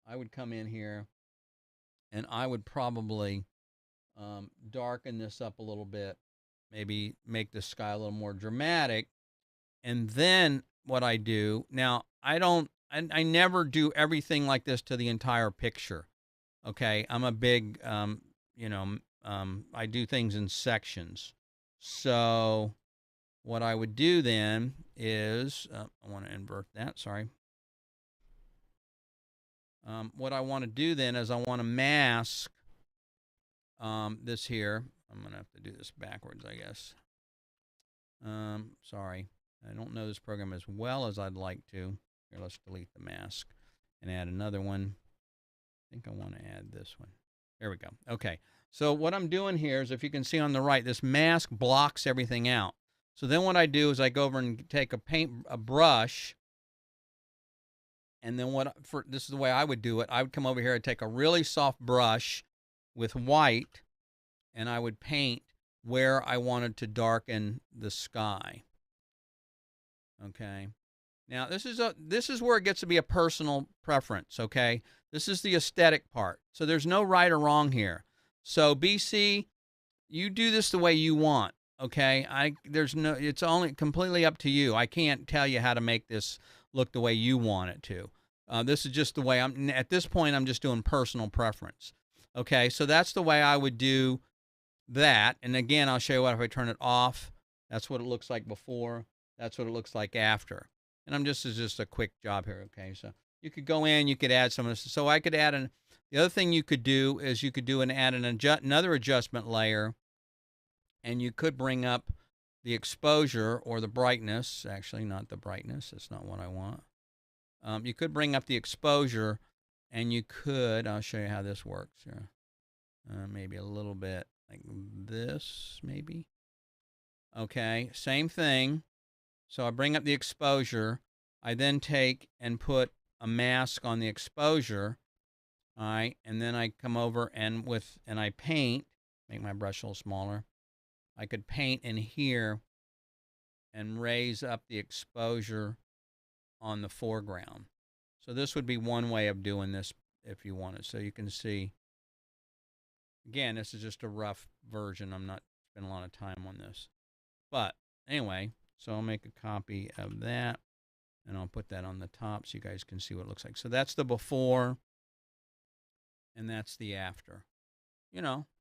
I would come in here and I would probably darken this up a little bit, maybe make the sky a little more dramatic. And then what I do, now I never do everything like this to the entire picture. Okay, I'm a big, I do things in sections. So what I would do then is, I want to invert that, sorry. What I want to do then is I want to mask this here. I'm going to have to do this backwards, I guess. Sorry. I don't know this program as well as I'd like to. Here, let's delete the mask and add another one. I think I want to add this one. There we go. Okay. So what I'm doing here is, if you can see on the right, this mask blocks everything out. So then what I do is I go over and take a brush, and then this is the way I would do it. I would come over here and take a really soft brush with white, and I would paint where I wanted to darken the sky. Okay. Now this is where it gets to be a personal preference. Okay. This is the aesthetic part. So there's no right or wrong here. So BC, you do this the way you want, okay? It's only completely up to you. I can't tell you how to make this look the way you want it to. This is just the way at this point, I'm just doing personal preference. Okay, so that's the way I would do that. And again, I'll show you what if I turn it off. That's what it looks like before. That's what it looks like after. And this is just a quick job here, okay? So you could go in, you could add some of this. So I could add the other thing you could do is you could add another adjustment layer, and you could bring up the exposure or the brightness. Actually, not the brightness. That's not what I want. You could bring up the exposure, and I'll show you how this works here. Maybe a little bit like this, maybe. Okay, same thing. So I bring up the exposure. I then take and put a mask on the exposure. All right, and then I come over and I paint, make my brush a little smaller. I could paint in here and raise up the exposure on the foreground. So this would be one way of doing this if you wanted. So you can see, again, this is just a rough version. I'm not spending a lot of time on this. But anyway, so I'll make a copy of that, and I'll put that on the top so you guys can see what it looks like. So that's the before, and that's the after.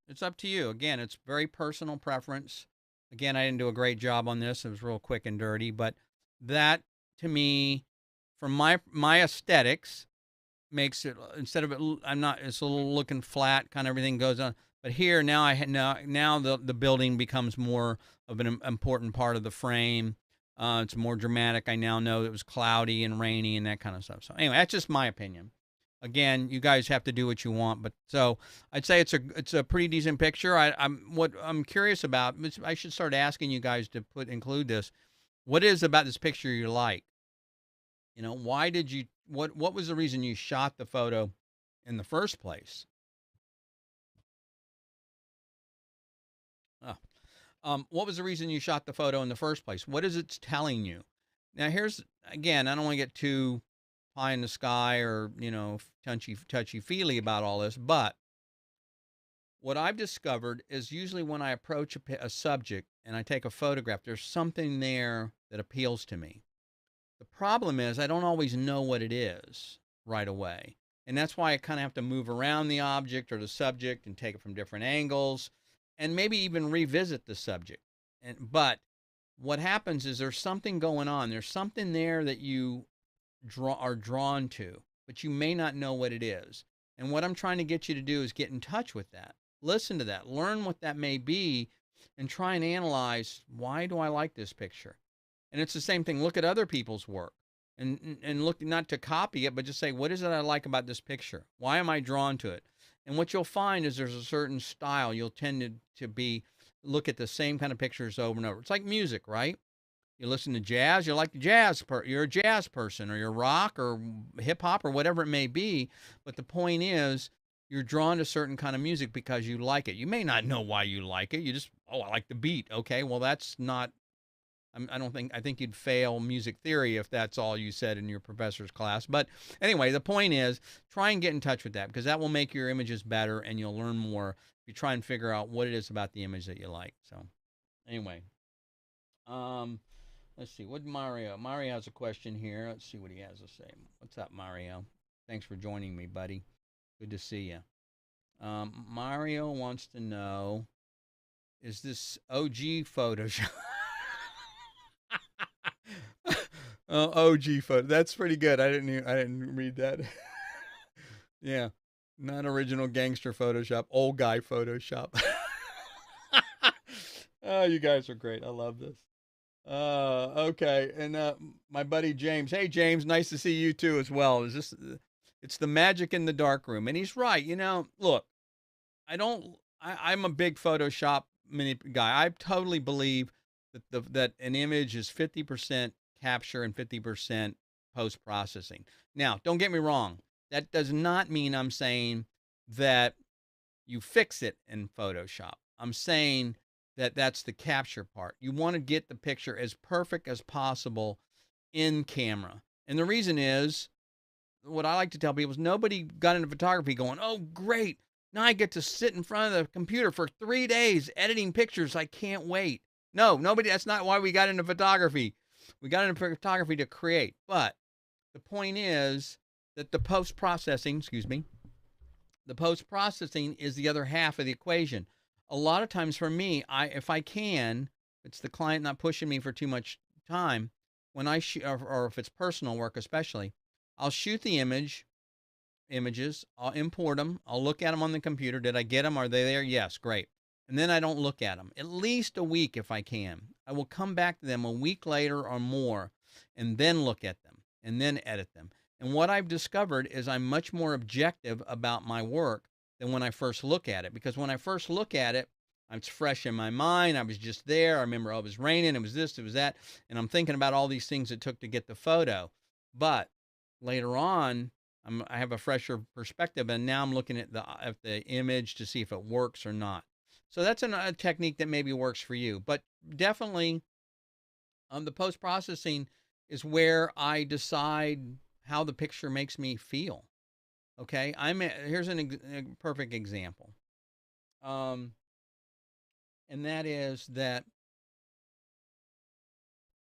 It's up to you. Again, it's very personal preference. Again, I didn't do a great job on this. It was real quick and dirty, but that, to me, from my aesthetics, makes it, instead of it, it's a little looking flat, kind of everything goes on. But here now now the building becomes more of an important part of the frame. It's more dramatic. I now know it was cloudy and rainy and that kind of stuff. So anyway, that's just my opinion. Again, you guys have to do what you want, but so I'd say it's a pretty decent picture. What I'm curious about, I should start asking you guys to include this. What is about this picture you like? You know, why did you what was the reason you shot the photo in the first place? Oh. What was the reason you shot the photo in the first place? What is it telling you? Now, here's again, I don't want to get too pie in the sky or, touchy feely about all this, but what I've discovered is usually when I approach a subject and I take a photograph, there's something there that appeals to me. The problem is I don't always know what it is right away. And that's why I kind of have to move around the object or the subject and take it from different angles and maybe even revisit the subject. But what happens is there's something going on. There's something there that you are drawn to, but you may not know what it is. And what I'm trying to get you to do is get in touch with that. Listen to that. Learn what that may be and try and analyze, why do I like this picture? And it's the same thing. Look at other people's work and look, not to copy it, but just say, what is it I like about this picture? Why am I drawn to it? And what you'll find is there's a certain style you'll tend to look at the same kind of pictures over and over. It's like music, right? You listen to jazz, you like you're a jazz person, or you're rock or hip hop or whatever it may be. But the point is, you're drawn to certain kind of music because you like it. You may not know why you like it. You just, I like the beat. Okay, well, that's not, I think you'd fail music theory if that's all you said in your professor's class. But anyway, the point is, try and get in touch with that, because that will make your images better and you'll learn more if you try and figure out what it is about the image that you like. So anyway, let's see. What Mario has a question here. Let's see what he has to say. What's up, Mario? Thanks for joining me, buddy. Good to see you. Mario wants to know, is this OG Photoshop? OG photo. That's pretty good. I didn't read that. Yeah. Not original gangster Photoshop. Old guy Photoshop. Oh, you guys are great. I love this. Okay. And my buddy James. Hey James, nice to see you too as well. It's the magic in the dark room. And he's right. Look, I'm a big Photoshop guy. I totally believe that an image is 50% capture and 50% post processing. Now, don't get me wrong. That does not mean I'm saying that you fix it in Photoshop. I'm saying that that's the capture part. You want to get the picture as perfect as possible in camera. And the reason is, what I like to tell people is, nobody got into photography going, oh, great, now I get to sit in front of the computer for 3 days editing pictures. I can't wait. No, nobody. That's not why we got into photography. We got into photography to create. But the point is that the post-processing is the other half of the equation. A lot of times for me, if I can, it's the client not pushing me for too much time, when I shoot, or if it's personal work especially, I'll shoot the images, I'll import them, I'll look at them on the computer. Did I get them? Are they there? Yes, great. And then I don't look at them at least a week if I can. I will come back to them a week later or more and then look at them and then edit them. And what I've discovered is I'm much more objective about my work than when I first look at it. Because when I first look at it, it's fresh in my mind. I was just there. I remember, oh, it was raining. It was this, it was that. And I'm thinking about all these things it took to get the photo. But later on, I have a fresher perspective, and now I'm looking at the image to see if it works or not. So that's a technique that maybe works for you. But definitely, the post-processing is where I decide how the picture makes me feel. Okay, here's a perfect example, and that is that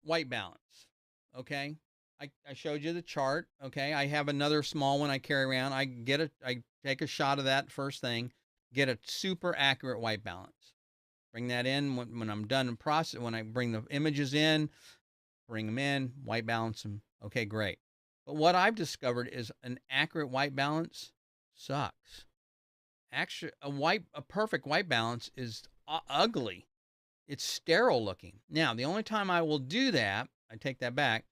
white balance. Okay, I showed you the chart. Okay, I have another small one I carry around. I take a shot of that first thing, get a super accurate white balance. Bring that in when I'm done in process. When I bring the images in, bring them in, white balance them. Okay, great. But what I've discovered is an accurate white balance sucks. Actually, a perfect white balance is ugly. It's sterile looking. Now, the only time I will do that, I take that back.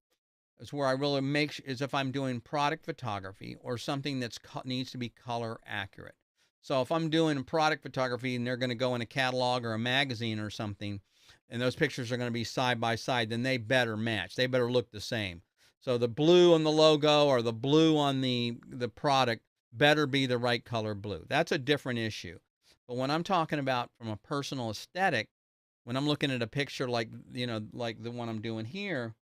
is where I really is if I'm doing product photography or something that's needs to be color accurate. So if I'm doing product photography and they're going to go in a catalog or a magazine or something, and those pictures are going to be side by side, then they better match. They better look the same. So the blue on the logo or the blue on the product better be the right color blue. That's a different issue. But when I'm talking about from a personal aesthetic, when I'm looking at a picture like, like the one I'm doing here,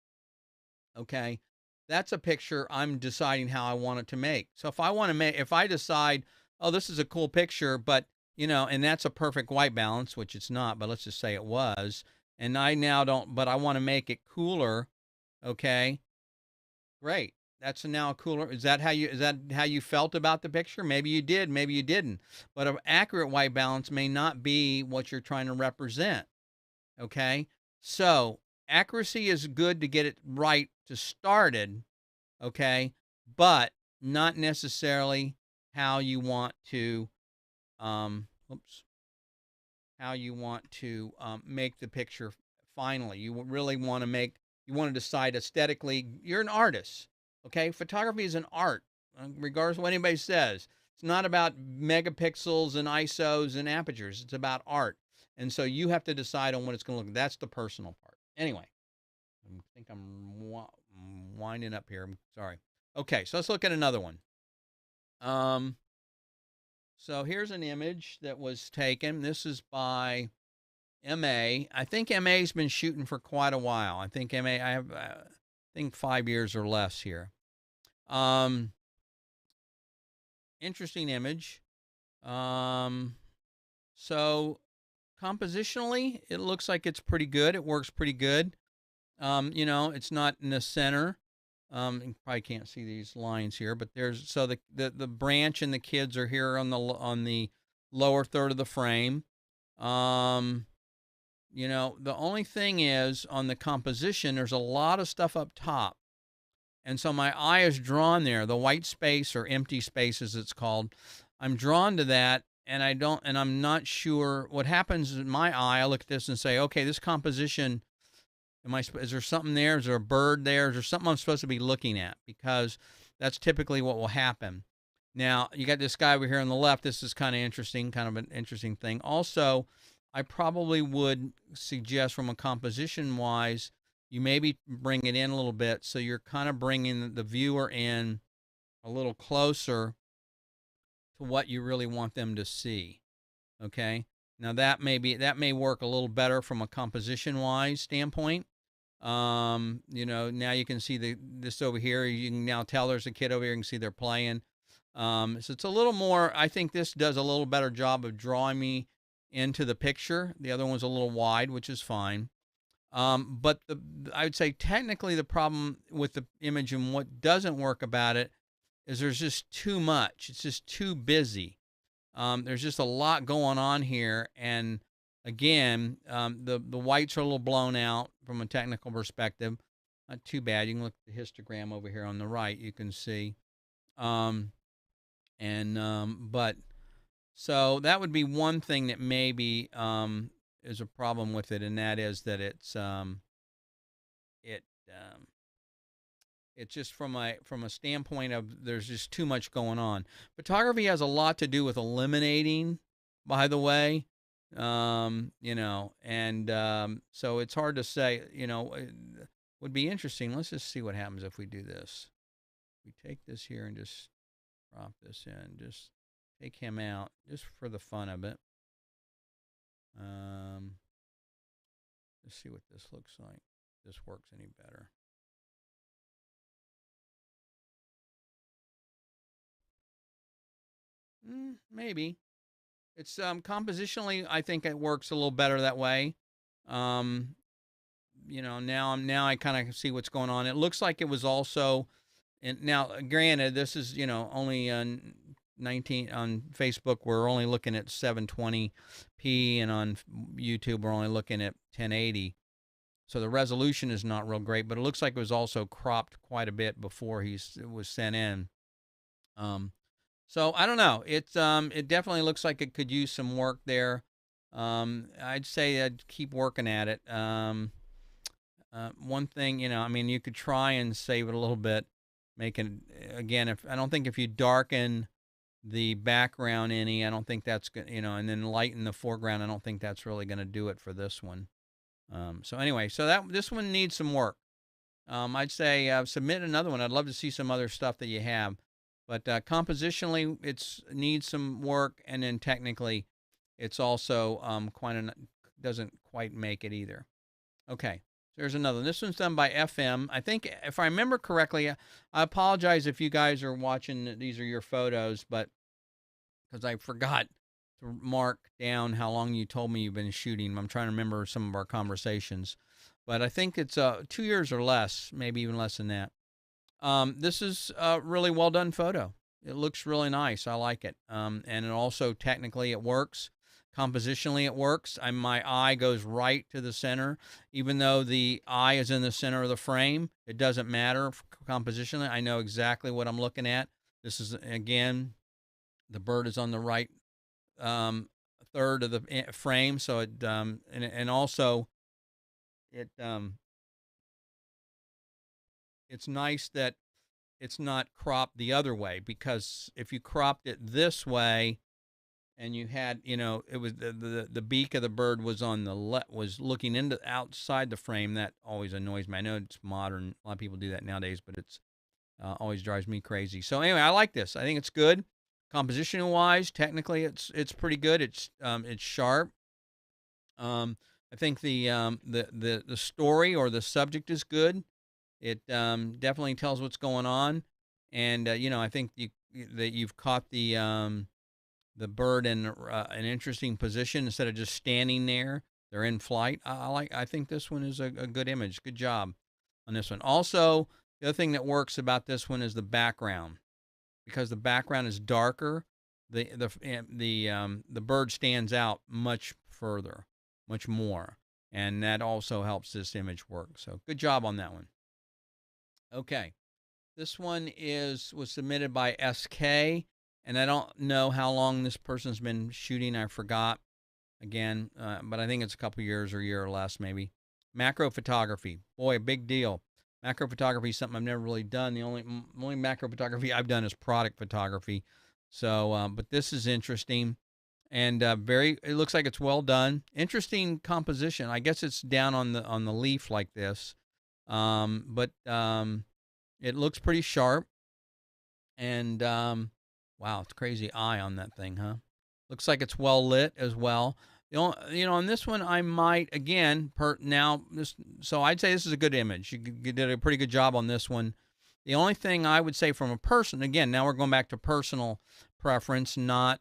okay, that's a picture I'm deciding how I want it to make. So if I decide, oh, this is a cool picture, but, and that's a perfect white balance, which it's not, but let's just say it was, and I now don't, but I want to make it cooler, okay, great. That's now a cooler. Is that how you felt about the picture? Maybe you did, maybe you didn't. But an accurate white balance may not be what you're trying to represent. Okay? So, accuracy is good to get it right to started, okay? But not necessarily how you want to how you want to make the picture finally. You really want to decide aesthetically. You're an artist, okay? Photography is an art, regardless of what anybody says. It's not about megapixels and ISOs and apertures. It's about art. And so you have to decide on what it's going to look like. That's the personal part. Anyway, I think I'm winding up here. I'm sorry. Okay, so let's look at another one. So here's an image that was taken. This is by MA. I think MA's been shooting for quite a while. I think MA, I think 5 years or less here. Interesting image. So compositionally, it looks like it's pretty good. It works pretty good. It's not in the center. You probably can't see these lines here, but there's so the branch and the kids are here on the lower third of the frame. The only thing is on the composition, there's a lot of stuff up top. And so my eye is drawn there, the white space or empty space as it's called. I'm drawn to that, and I'm not sure what happens in my eye. I look at this and say, okay, this composition, is there something there? Is there a bird there? Is there something I'm supposed to be looking at? Because that's typically what will happen. Now, you got this guy over here on the left. This is kind of an interesting thing. Also, I probably would suggest from a composition wise, you maybe bring it in a little bit so you're kind of bringing the viewer in a little closer to what you really want them to see. Okay. Now that may work a little better from a composition wise standpoint. Now you can see this over here. You can now tell there's a kid over here. You can see they're playing. So it's a little more, I think this does a little better job of drawing me into the picture. The other one's a little wide, which is fine. But I would say technically the problem with the image and what doesn't work about it is there's just too much. It's just too busy. There's just a lot going on here. And again, the whites are a little blown out from a technical perspective. Not too bad. You can look at the histogram over here on the right. You can see. But so that would be one thing that maybe is a problem with it, and that is that it's just from a standpoint of there's just too much going on. Photography has a lot to do with eliminating, by the way, so it's hard to say. It would be interesting. Let's just see what happens if we do this. We take this here and just drop this in, just take him out, just for the fun of it. Let's see what this looks like. If this works any better. Maybe. It's compositionally, I think it works a little better that way. Now I kind of see what's going on. It looks like it was also, and now granted, this is only 19 on Facebook. We're only looking at 720p, and on YouTube we're only looking at 1080. So the resolution is not real great, but it looks like it was also cropped quite a bit before it was sent in. So I don't know. It definitely looks like it could use some work there. I'd say I'd keep working at it. One thing, I mean, you could try and save it a little bit, make it again. If I don't think if you darken the background any, I don't think that's good, and then lighten the foreground. I don't think that's really going to do it for this one. So anyway, so this one needs some work. I'd say submit another one. I'd love to see some other stuff that you have, but compositionally, it's needs some work, and then technically, it's also doesn't quite make it either. Okay, so there's another one. This one's done by FM. I think if I remember correctly, I apologize if you guys are watching. These are your photos, but because I forgot to mark down how long you told me you've been shooting. I'm trying to remember some of our conversations, but I think it's 2 years or less, maybe even less than that. This is a really well done photo. It looks really nice. I like it. And it also technically it works. Compositionally it works. My eye goes right to the center. Even though the eye is in the center of the frame, it doesn't matter compositionally. I know exactly what I'm looking at. This is, again, the bird is on the right third of the frame. So it, and also it, it's nice that it's not cropped the other way, because if you cropped it this way and you had, it was the beak of the bird was on the was looking into outside the frame, that always annoys me. I know it's modern. A lot of people do that nowadays, but it's always drives me crazy. So anyway, I like this. I think it's good. Composition wise, technically it's pretty good. It's sharp. I think the story or the subject is good. It definitely tells what's going on, and I think that you've caught the bird in an interesting position instead of just standing there. They're in flight. I think this one is a good image. Good job on this one. Also, the other thing that works about this one is the background, because the background is darker. The bird stands out much further, much more, and that also helps this image work. So good job on that one. Okay, this one was submitted by SK, and I don't know how long this person's been shooting. I forgot again, but I think it's a couple years or a year or less, maybe. Macro photography, boy, a big deal. Macro photography is something I've never really done. The only macro photography I've done is product photography. So, but this is interesting, and it looks like it's well done. Interesting composition. I guess it's down on the leaf like this. But it looks pretty sharp, and wow, it's crazy eye on that thing, huh? Looks like it's well lit as well. On this one, I might again so I'd say this is a good image. You did a pretty good job on this one. The only thing I would say from a person, again, now we're going back to personal preference, not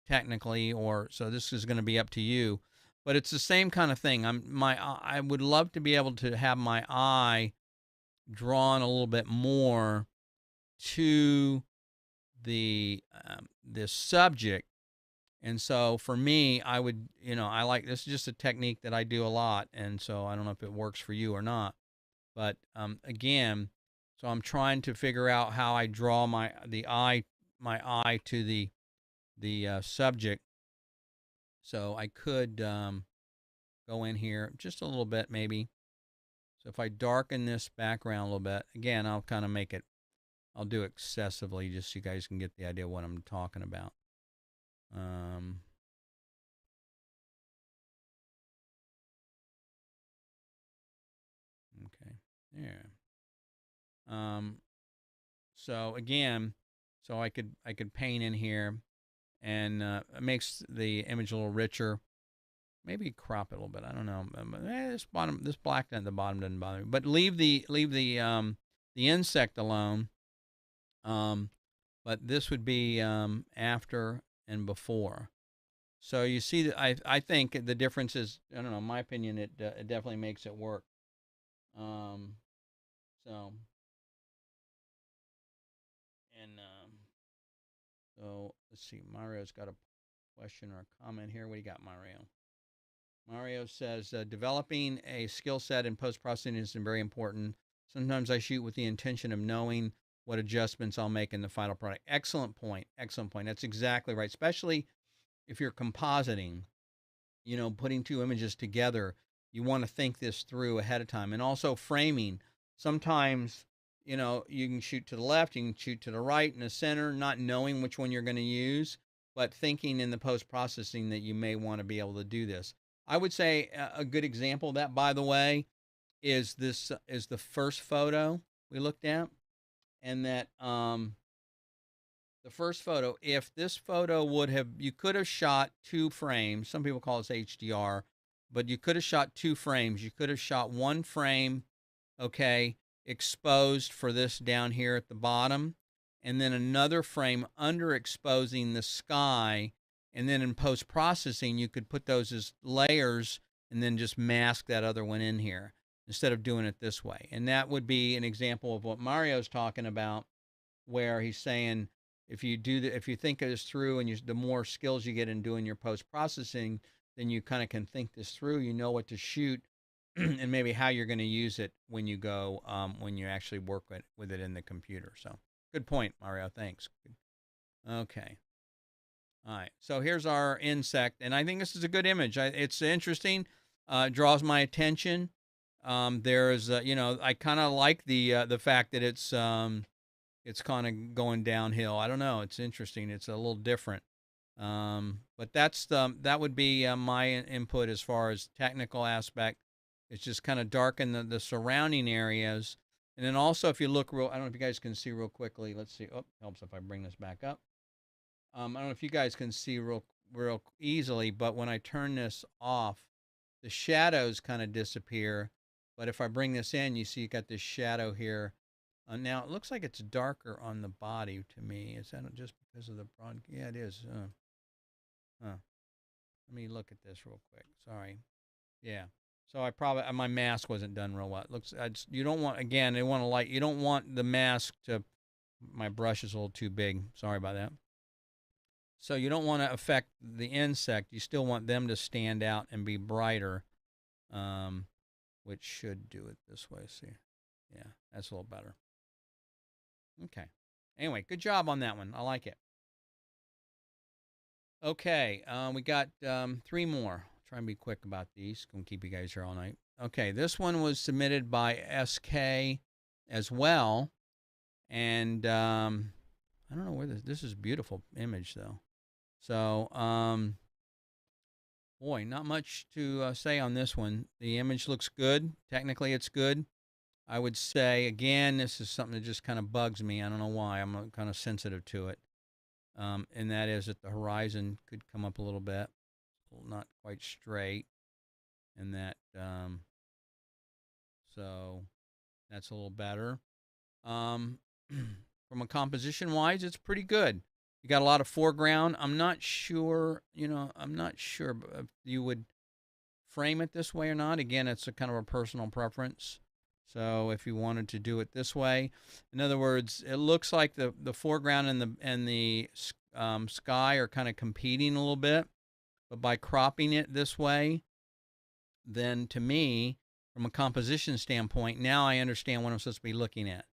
technically, so this is going to be up to you. But it's the same kind of thing. I would love to be able to have my eye drawn a little bit more to the this subject, and so for me, I would, I like this is just a technique that I do a lot, and so I don't know if it works for you or not. But again, so I'm trying to figure out how I draw my eye to the subject. So I could go in here just a little bit, maybe. So if I darken this background a little bit, again, I'll kind of I'll do excessively just so you guys can get the idea of what I'm talking about. Okay, there. So again, so I could paint in here, and it makes the image a little richer. Maybe crop it a little bit. I don't know. This black at the bottom doesn't bother me. But leave the insect alone. But this would be after and before. So you see that I think the difference is, I don't know, in my opinion, it definitely makes it work. So and so let's see. Mario's got a question or a comment here. What do you got, Mario? Mario says, developing a skill set in post-processing is very important. Sometimes I shoot with the intention of knowing what adjustments I'll make in the final product. Excellent point. Excellent point. That's exactly right. Especially if you're compositing, putting two images together. you want to think this through ahead of time. And also framing. Sometimes, you can shoot to the left, you can shoot to the right, in the center, not knowing which one you're going to use, but thinking in the post processing that you may want to be able to do this. I would say a good example of that, by the way, is the first photo we looked at, and that the first photo, if this photo you could have shot 2 frames. Some people call this HDR, but you could have shot 2 frames. You could have shot 1 frame, okay, exposed for this down here at the bottom, and then another frame underexposing the sky. And then in post processing, you could put those as layers and then just mask that other one in here instead of doing it this way. And that would be an example of what Mario's talking about, where he's saying, if you think of this through, and the more skills you get in doing your post processing, then you kind of can think this through. You know what to shoot, and maybe how you're going to use it when you when you actually work with it in the computer. So good point, Mario. Thanks. Okay. All right. So here's our insect, and I think this is a good image. It's interesting. Draws my attention. There's, I kind of like the fact that it's kind of going downhill. I don't know. It's interesting. It's a little different. But that would be my input as far as technical aspect. It's just kind of darken the surrounding areas. And then also, if you look I don't know if you guys can see real quickly. Let's see. Oh, helps if I bring this back up. I don't know if you guys can see real easily, but when I turn this off, the shadows kind of disappear. But if I bring this in, you see you got this shadow here. Now it looks like it's darker on the body to me. Is that just because of the broad? Yeah, it is. Let me look at this real quick. Sorry. Yeah. So I probably my mask wasn't done real well. It looks. You don't want they want to light. You don't want the mask to. My brush is a little too big. Sorry about that. So you don't want to affect the insect. You still want them to stand out and be brighter, which should do it this way. See, yeah, that's a little better. Okay. Anyway, good job on that one. I like it. Okay, we got 3 more. Try and be quick about these. Gonna keep you guys here all night. Okay, this one was submitted by SK as well, and I don't know where this is a beautiful image though. So, boy, not much to say on this one. The image looks good. Technically, it's good. I would say, again, this is something that just kind of bugs me. I don't know why. I'm kind of sensitive to it. And that is that the horizon could come up a little bit, not quite straight. And that, so that's a little better. From a composition wise, it's pretty good. You got a lot of foreground. I'm not sure if you would frame it this way or not. Again, it's a kind of a personal preference. So if you wanted to do it this way, in other words, it looks like the foreground and the sky are kind of competing a little bit, but by cropping it this way, then to me, from a composition standpoint, now I understand what I'm supposed to be looking at.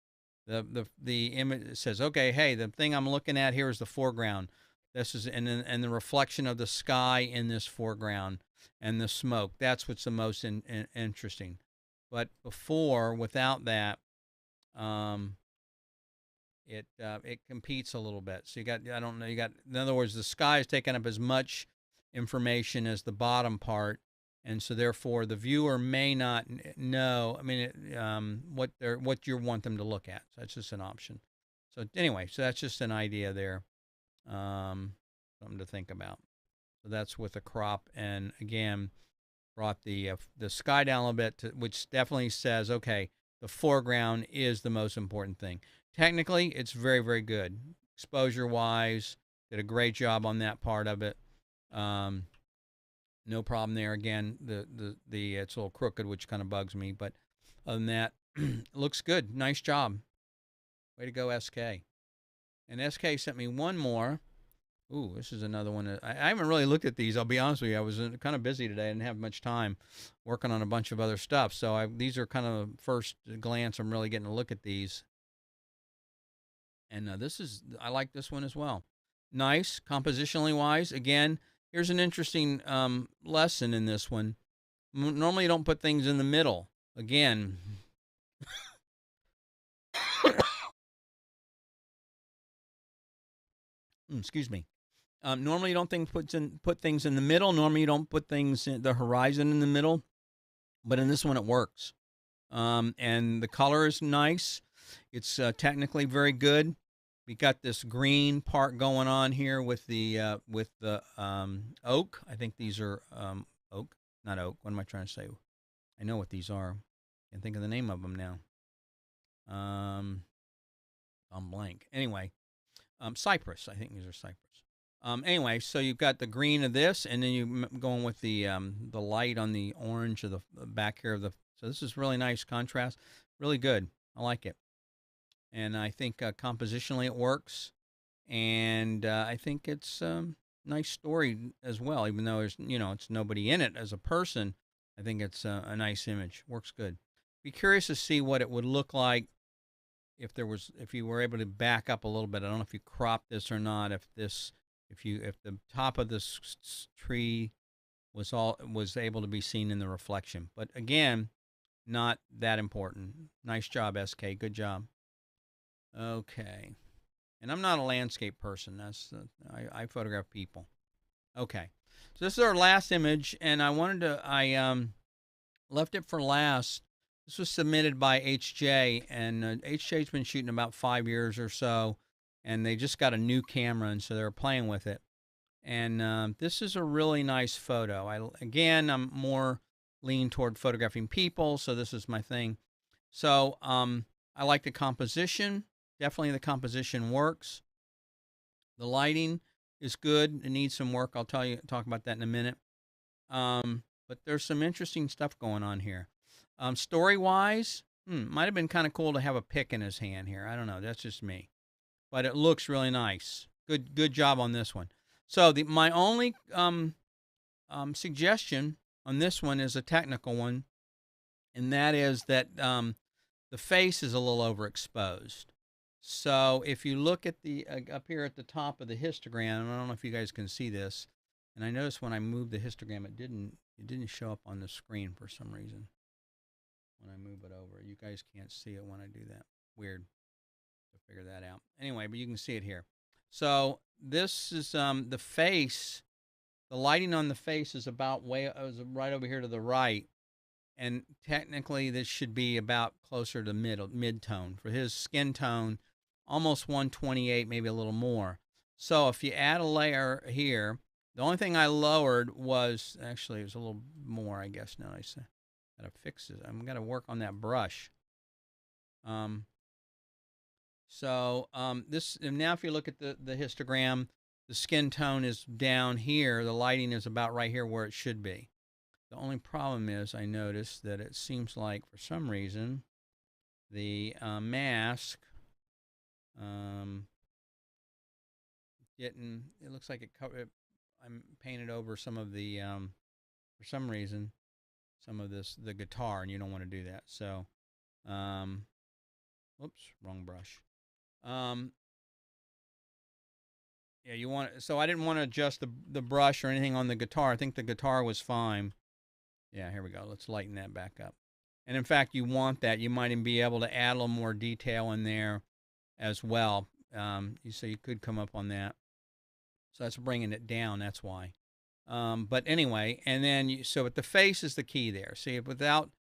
The image says, okay, hey, the thing I'm looking at here is the foreground. This is and the reflection of the sky in this foreground and the smoke. That's what's the most interesting. But before, without that, it competes a little bit. So you got, in other words, the sky is taking up as much information as the bottom part, and so therefore the viewer may not know. I mean, what you want them to look at. So that's just an option. So anyway, so that's just an idea there, something to think about. So that's with a crop, and again, brought the sky down a little bit, which definitely says, okay, the foreground is the most important thing. Technically, it's very, very good. Exposure-wise, did a great job on that part of it. No problem there. Again, it's a little crooked, which kind of bugs me, but other than that, it looks good. Nice job. Way to go, SK. And SK sent me one more. Ooh, this is another one. I haven't really looked at these. I'll be honest with you. I was kind of busy today. I didn't have much time working on a bunch of other stuff. So these are kind of first glance. I'm really getting a look at these. And I like this one as well. Nice, compositionally wise. Again, here's an interesting lesson in this one. Normally, you don't put things in the middle. Again, excuse me. Normally, you don't put things in the middle. Normally, you don't put things in the horizon in the middle. But in this one, it works. And the color is nice. It's technically very good. We got this green part going on here with the oak. I think these are oak, not oak. What am I trying to say? I know what these are. Can't think of the name of them now. I'm blank. Anyway, cypress. I think these are cypress. Anyway, so you've got the green of this, and then you going with the light on the orange of the back here of the. So this is really nice contrast, really good. I like it, and I think compositionally it works, and I think it's nice story as well. Even though there's it's nobody in it as a person, I think it's a nice image. Works good. Be curious to see what it would look like if you were able to back up a little bit. I don't know if you crop this or not. If the top of this tree was able to be seen in the reflection. But again, not that important. Nice job, SK. Good job. Okay. And I'm not a landscape person. I photograph people. Okay. So this is our last image, and I left it for last. This was submitted by HJ, and HJ's been shooting about 5 years or so, and they just got a new camera, and so they're playing with it. And this is a really nice photo. I'm more lean toward photographing people, so this is my thing. So I like the composition. Definitely the composition works. The lighting is good. It needs some work. I'll talk about that in a minute. But there's some interesting stuff going on here. Story-wise, might have been kind of cool to have a pick in his hand here. I don't know. That's just me. But it looks really nice. Good job on this one. So my only suggestion on this one is a technical one, and that is that the face is a little overexposed. So if you look at the up here at the top of the histogram, I don't know if you guys can see this, and I noticed when I moved the histogram, it didn't show up on the screen for some reason. When I move it over, you guys can't see it when I do that. Weird. To figure that out. Anyway, but you can see it here. So this is the face. The lighting on the face is right over here to the right, and technically this should be about closer to mid-tone for his skin tone, almost 128, maybe a little more. So if you add a layer here, the only thing I lowered was actually it was a little more, I guess. Now I gotta fix it. I'm gonna work on that brush. This and now if you look at the histogram, the skin tone is down here. The lighting is about right here where it should be. The only problem is I noticed that it seems like for some reason the mask didn't. It looks like it covered. I'm painted over some of the for some reason some of the guitar, and you don't want to do that. So, oops, wrong brush. Yeah, you want so I didn't want to adjust the brush or anything on the guitar. I think the guitar was fine. Yeah, here we go. Let's lighten that back up. And in fact, you want that. You might even be able to add a little more detail in there as well. So you could come up on that. So that's bringing it down. That's why. But anyway, and then but the face is the key there. See, without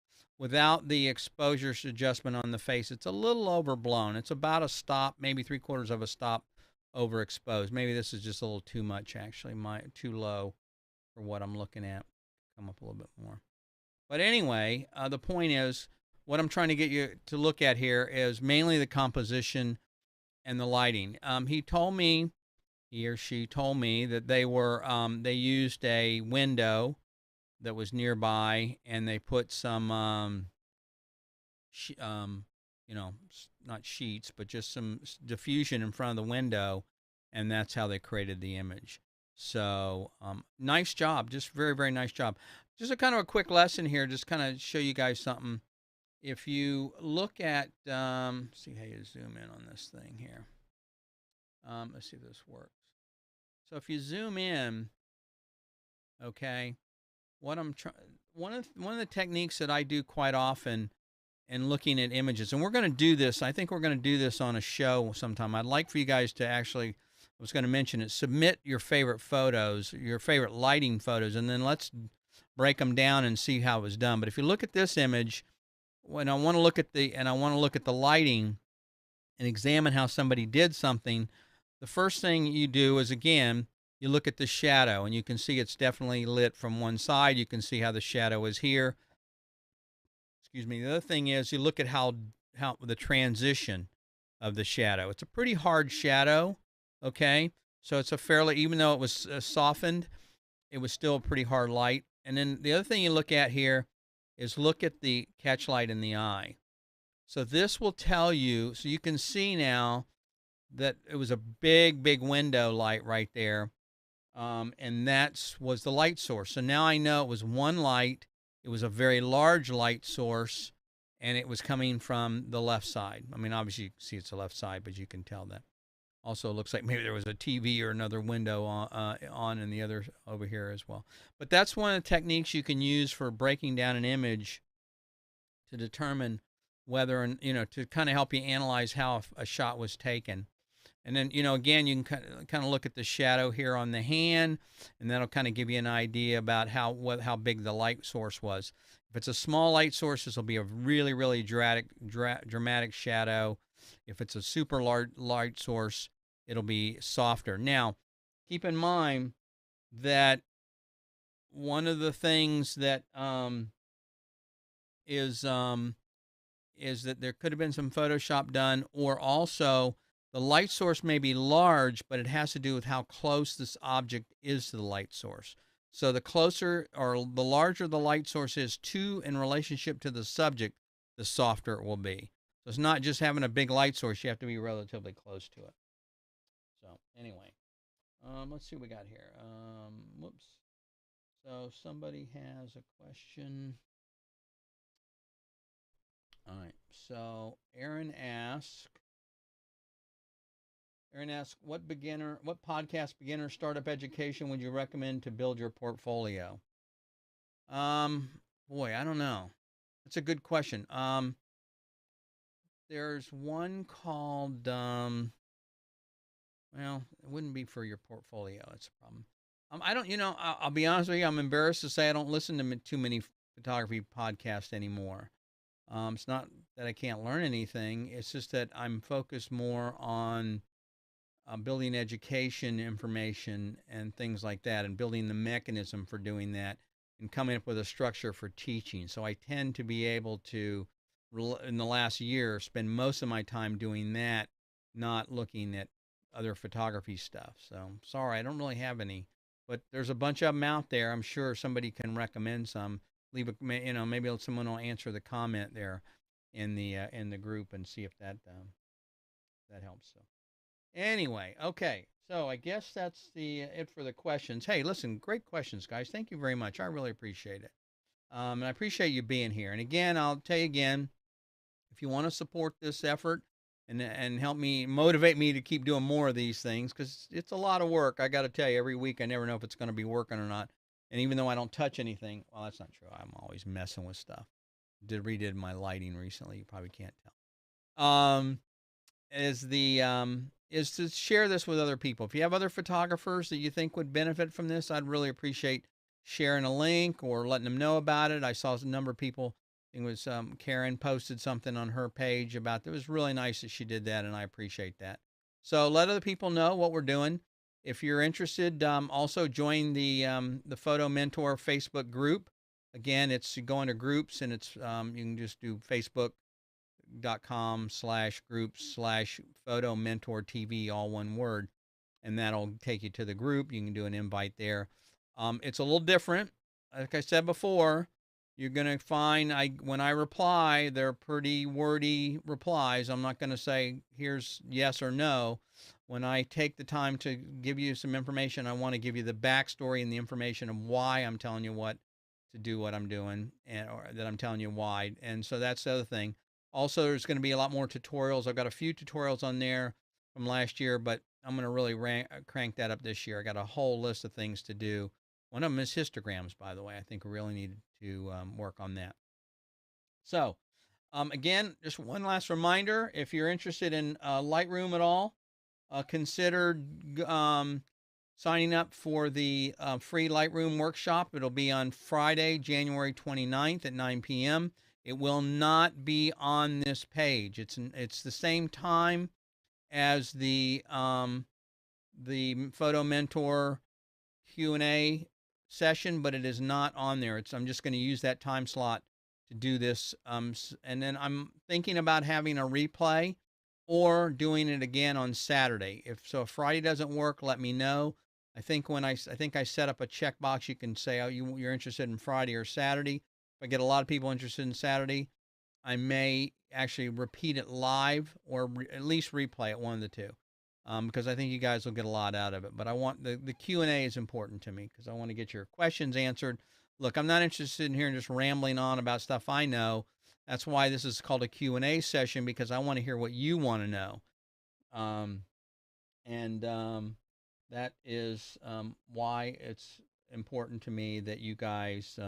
the exposure adjustment on the face, it's a little overblown. It's about a stop, maybe 3/4 of a stop overexposed. Maybe this is just a little too much, actually, too low for what I'm looking at. Come up a little bit more. But anyway, the point is, what I'm trying to get you to look at here is mainly the composition and the lighting. He or she told me that they used a window that was nearby, and they put some not sheets, but just some diffusion in front of the window, and that's how they created the image. So nice job, just very, very nice job. Just a kind of a quick lesson here, just kind of show you guys something. If you look at, see how you zoom in on this thing here. Let's see if this works. So if you zoom in, okay, what I'm trying, one of the techniques that I do quite often in looking at images, and we're going to do this. I think we're going to do this on a show sometime. I'd like for you guys to actually, I was going to mention it, submit your favorite photos, your favorite lighting photos, and then let's break them down and see how it was done. But if you look at this image, when I want to look at the lighting and examine how somebody did something, the first thing you do is, again, you look at the shadow, and you can see it's definitely lit from one side. You can see how the shadow is here. Excuse me. The other thing is you look at how the transition of the shadow. It's a pretty hard shadow, okay? So it's a fairly, even though it was softened, it was still a pretty hard light. And then the other thing you look at here is look at the catch light in the eye. So this will tell you, so you can see now that it was a big, big window light right there. And that was the light source. So now I know it was one light. It was a very large light source, and it was coming from the left side. I mean, obviously you can see it's the left side, but you can tell that. Also, it looks like maybe there was a TV or another window on in the other over here as well. But that's one of the techniques you can use for breaking down an image to determine whether, to kind of help you analyze how a shot was taken. And then, again, you can kind of look at the shadow here on the hand, and that'll kind of give you an idea about how big the light source was. If it's a small light source, this will be a really, really dramatic shadow. If it's a super large light source, it'll be softer. Now, keep in mind that one of the things that is that there could have been some Photoshop done, or also the light source may be large, but it has to do with how close this object is to the light source. So the closer or the larger the light source is in relationship to the subject, the softer it will be. So it's not just having a big light source, you have to be relatively close to it. So anyway, let's see what we got here. Whoops. So somebody has a question. All right. So Aaron asks, what podcast beginner startup education would you recommend to build your portfolio? Boy, I don't know. That's a good question. There's one called, well, it wouldn't be for your portfolio. That's a problem. I don't, I'll be honest with you. I'm embarrassed to say I don't listen to too many photography podcasts anymore. It's not that I can't learn anything. It's just that I'm focused more on building education information and things like that, and building the mechanism for doing that, and coming up with a structure for teaching. So I tend to be able to, in the last year, spend most of my time doing that, not looking at other photography stuff. So sorry, I don't really have any, but there's a bunch of them out there. I'm sure somebody can recommend some. Leave a, maybe someone will answer the comment there in the group and see if that helps. So anyway, okay. So I guess that's it for the questions. Hey, listen, great questions, guys. Thank you very much. I really appreciate it. And I appreciate you being here. And again, I'll tell you again, if you want to support this effort and help me motivate me to keep doing more of these things, because it's a lot of work. I got to tell you, every week I never know if it's going to be working or not. And even though I don't touch anything, well, that's not true. I'm always messing with stuff. Redid my lighting recently. You probably can't tell. Is to share this with other people. If you have other photographers that you think would benefit from this, I'd really appreciate sharing a link or letting them know about it. I saw a number of people. It was Karen posted something on her page about it. It was really nice that she did that, and I appreciate that. So let other people know what we're doing. If you're interested, also join the Photo Mentor Facebook group. Again, it's going to groups, and it's you can just do facebook.com/groups/Photo Mentor TV, all one word, and that'll take you to the group. You can do an invite there. It's a little different. Like I said before, you're going to find when I reply, they're pretty wordy replies. I'm not going to say, here's yes or no. When I take the time to give you some information, I want to give you the backstory and the information of why I'm telling you what to do, what I'm doing, or that I'm telling you why. And so that's the other thing. Also, there's going to be a lot more tutorials. I've got a few tutorials on there from last year, but I'm going to really crank that up this year. I got a whole list of things to do One of them is histograms, by the way. I think we really need to work on that. So, again, just one last reminder, if you're interested in Lightroom at all, consider signing up for the free Lightroom workshop. It'll be on Friday, January 29th at 9 p.m. It will not be on this page. It's the same time as the Photo Mentor Q&A session, but it is not on there. I'm just going to use that time slot to do this. And then I'm thinking about having a replay or doing it again on Saturday. If Friday doesn't work, let me know. I think I set up a checkbox. You can say, oh, you're interested in Friday or Saturday. If I get a lot of people interested in Saturday, I may actually repeat it live or at least replay it, one of the two, because I think you guys will get a lot out of it. But I want the Q&A is important to me because I want to get your questions answered. Look, I'm not interested in here and just rambling on about stuff I know. That's why this is called a Q&A session, because I want to hear what you want to know. That is why it's important to me that you guys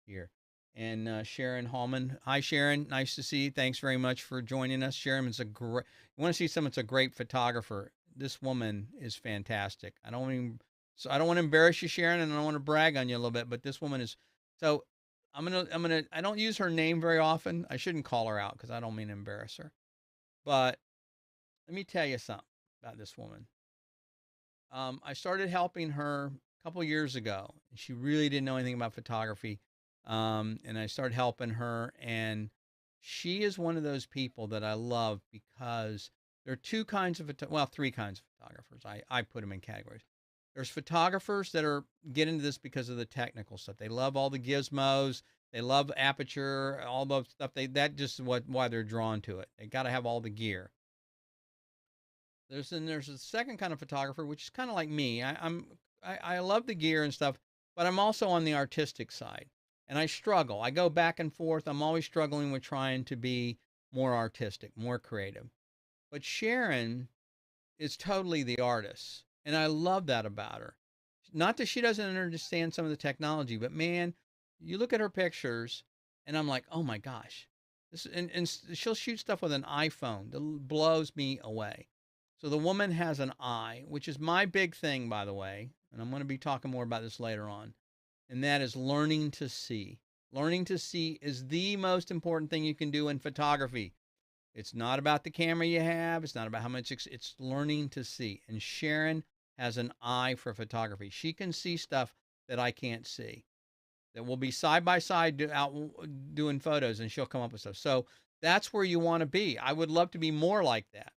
hear. And Sharon Hallman. Hi, Sharon. Nice to see you. Thanks very much for joining us. Sharon is you want to see someone that's a great photographer. This woman is fantastic. I don't want to embarrass you, Sharon, and I don't want to brag on you a little bit, but this woman is. So I don't use her name very often. I shouldn't call her out because I don't mean to embarrass her. But let me tell you something about this woman. I started helping her a couple years ago. She really didn't know anything about photography. And I started helping her, and she is one of those people that I love because there are three kinds of photographers. I put them in categories. There's photographers that get into this because of the technical stuff. They love all the gizmos. They love aperture, all the stuff. That just is why they're drawn to it. They got to have all the gear. There's a second kind of photographer, which is kind of like me. I love the gear and stuff, but I'm also on the artistic side. And I struggle. I go back and forth. I'm always struggling with trying to be more artistic, more creative. But Sharon is totally the artist. And I love that about her. Not that she doesn't understand some of the technology, but man, you look at her pictures and I'm like, oh my gosh. And she'll shoot stuff with an iPhone that blows me away. So the woman has an eye, which is my big thing, by the way. And I'm going to be talking more about this later on. And that is learning to see. Learning to see is the most important thing you can do in photography. It's not about the camera you have. It's not about how much. It's learning to see. And Sharon has an eye for photography. She can see stuff that I can't see. That will be side by side out doing photos, and she'll come up with stuff. So that's where you want to be. I would love to be more like that.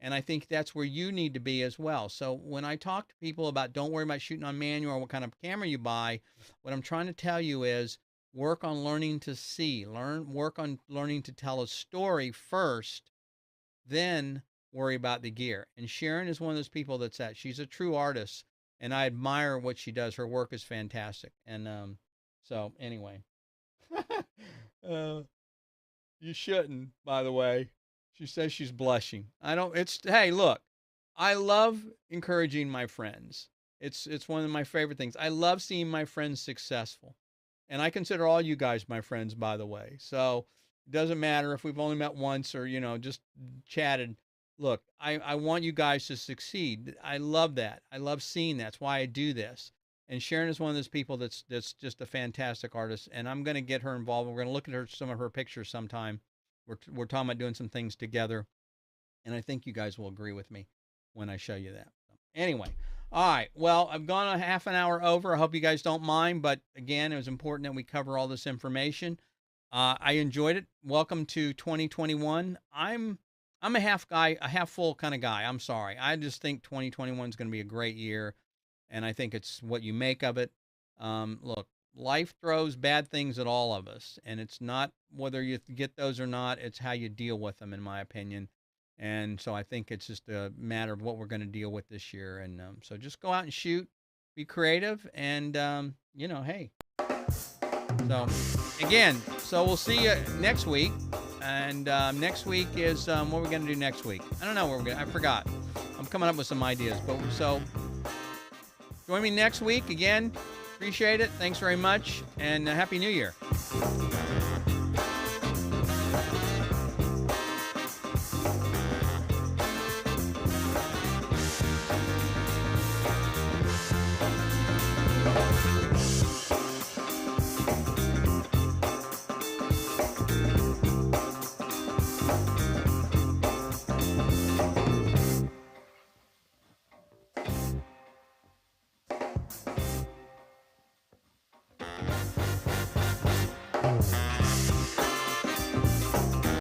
And I think that's where you need to be as well. So when I talk to people about don't worry about shooting on manual or what kind of camera you buy, what I'm trying to tell you is work on learning to see, work on learning to tell a story first, then worry about the gear. And Sharon is one of those people she's a true artist, and I admire what she does. Her work is fantastic. And so anyway, you shouldn't, by the way. She says she's blushing. Hey, look, I love encouraging my friends. It's one of my favorite things. I love seeing my friends successful. And I consider all you guys my friends, by the way. So it doesn't matter if we've only met once or, just chatted. Look, I want you guys to succeed. I love that. I love seeing that. That's why I do this. And Sharon is one of those people that's just a fantastic artist. And I'm going to get her involved. We're going to look at some of her pictures sometime. We're talking about doing some things together, and I think you guys will agree with me when I show you that. Anyway, all right. Well, I've gone a half an hour over. I hope you guys don't mind, but again, it was important that we cover all this information. I enjoyed it. Welcome to 2021. I'm a half full kind of guy. I'm sorry. I just think 2021 is going to be a great year, and I think it's what you make of it. Look. Life throws bad things at all of us, and it's not whether you get those or not, it's how you deal with them, in my opinion. And so I think it's just a matter of what we're going to deal with this year. And so just go out and shoot, be creative, and, hey. So, again, we'll see you next week. And next week is, what we're going to do next week. I don't know I forgot. I'm coming up with some ideas. But so, join me next week again. Appreciate it. Thanks very much, and Happy New Year.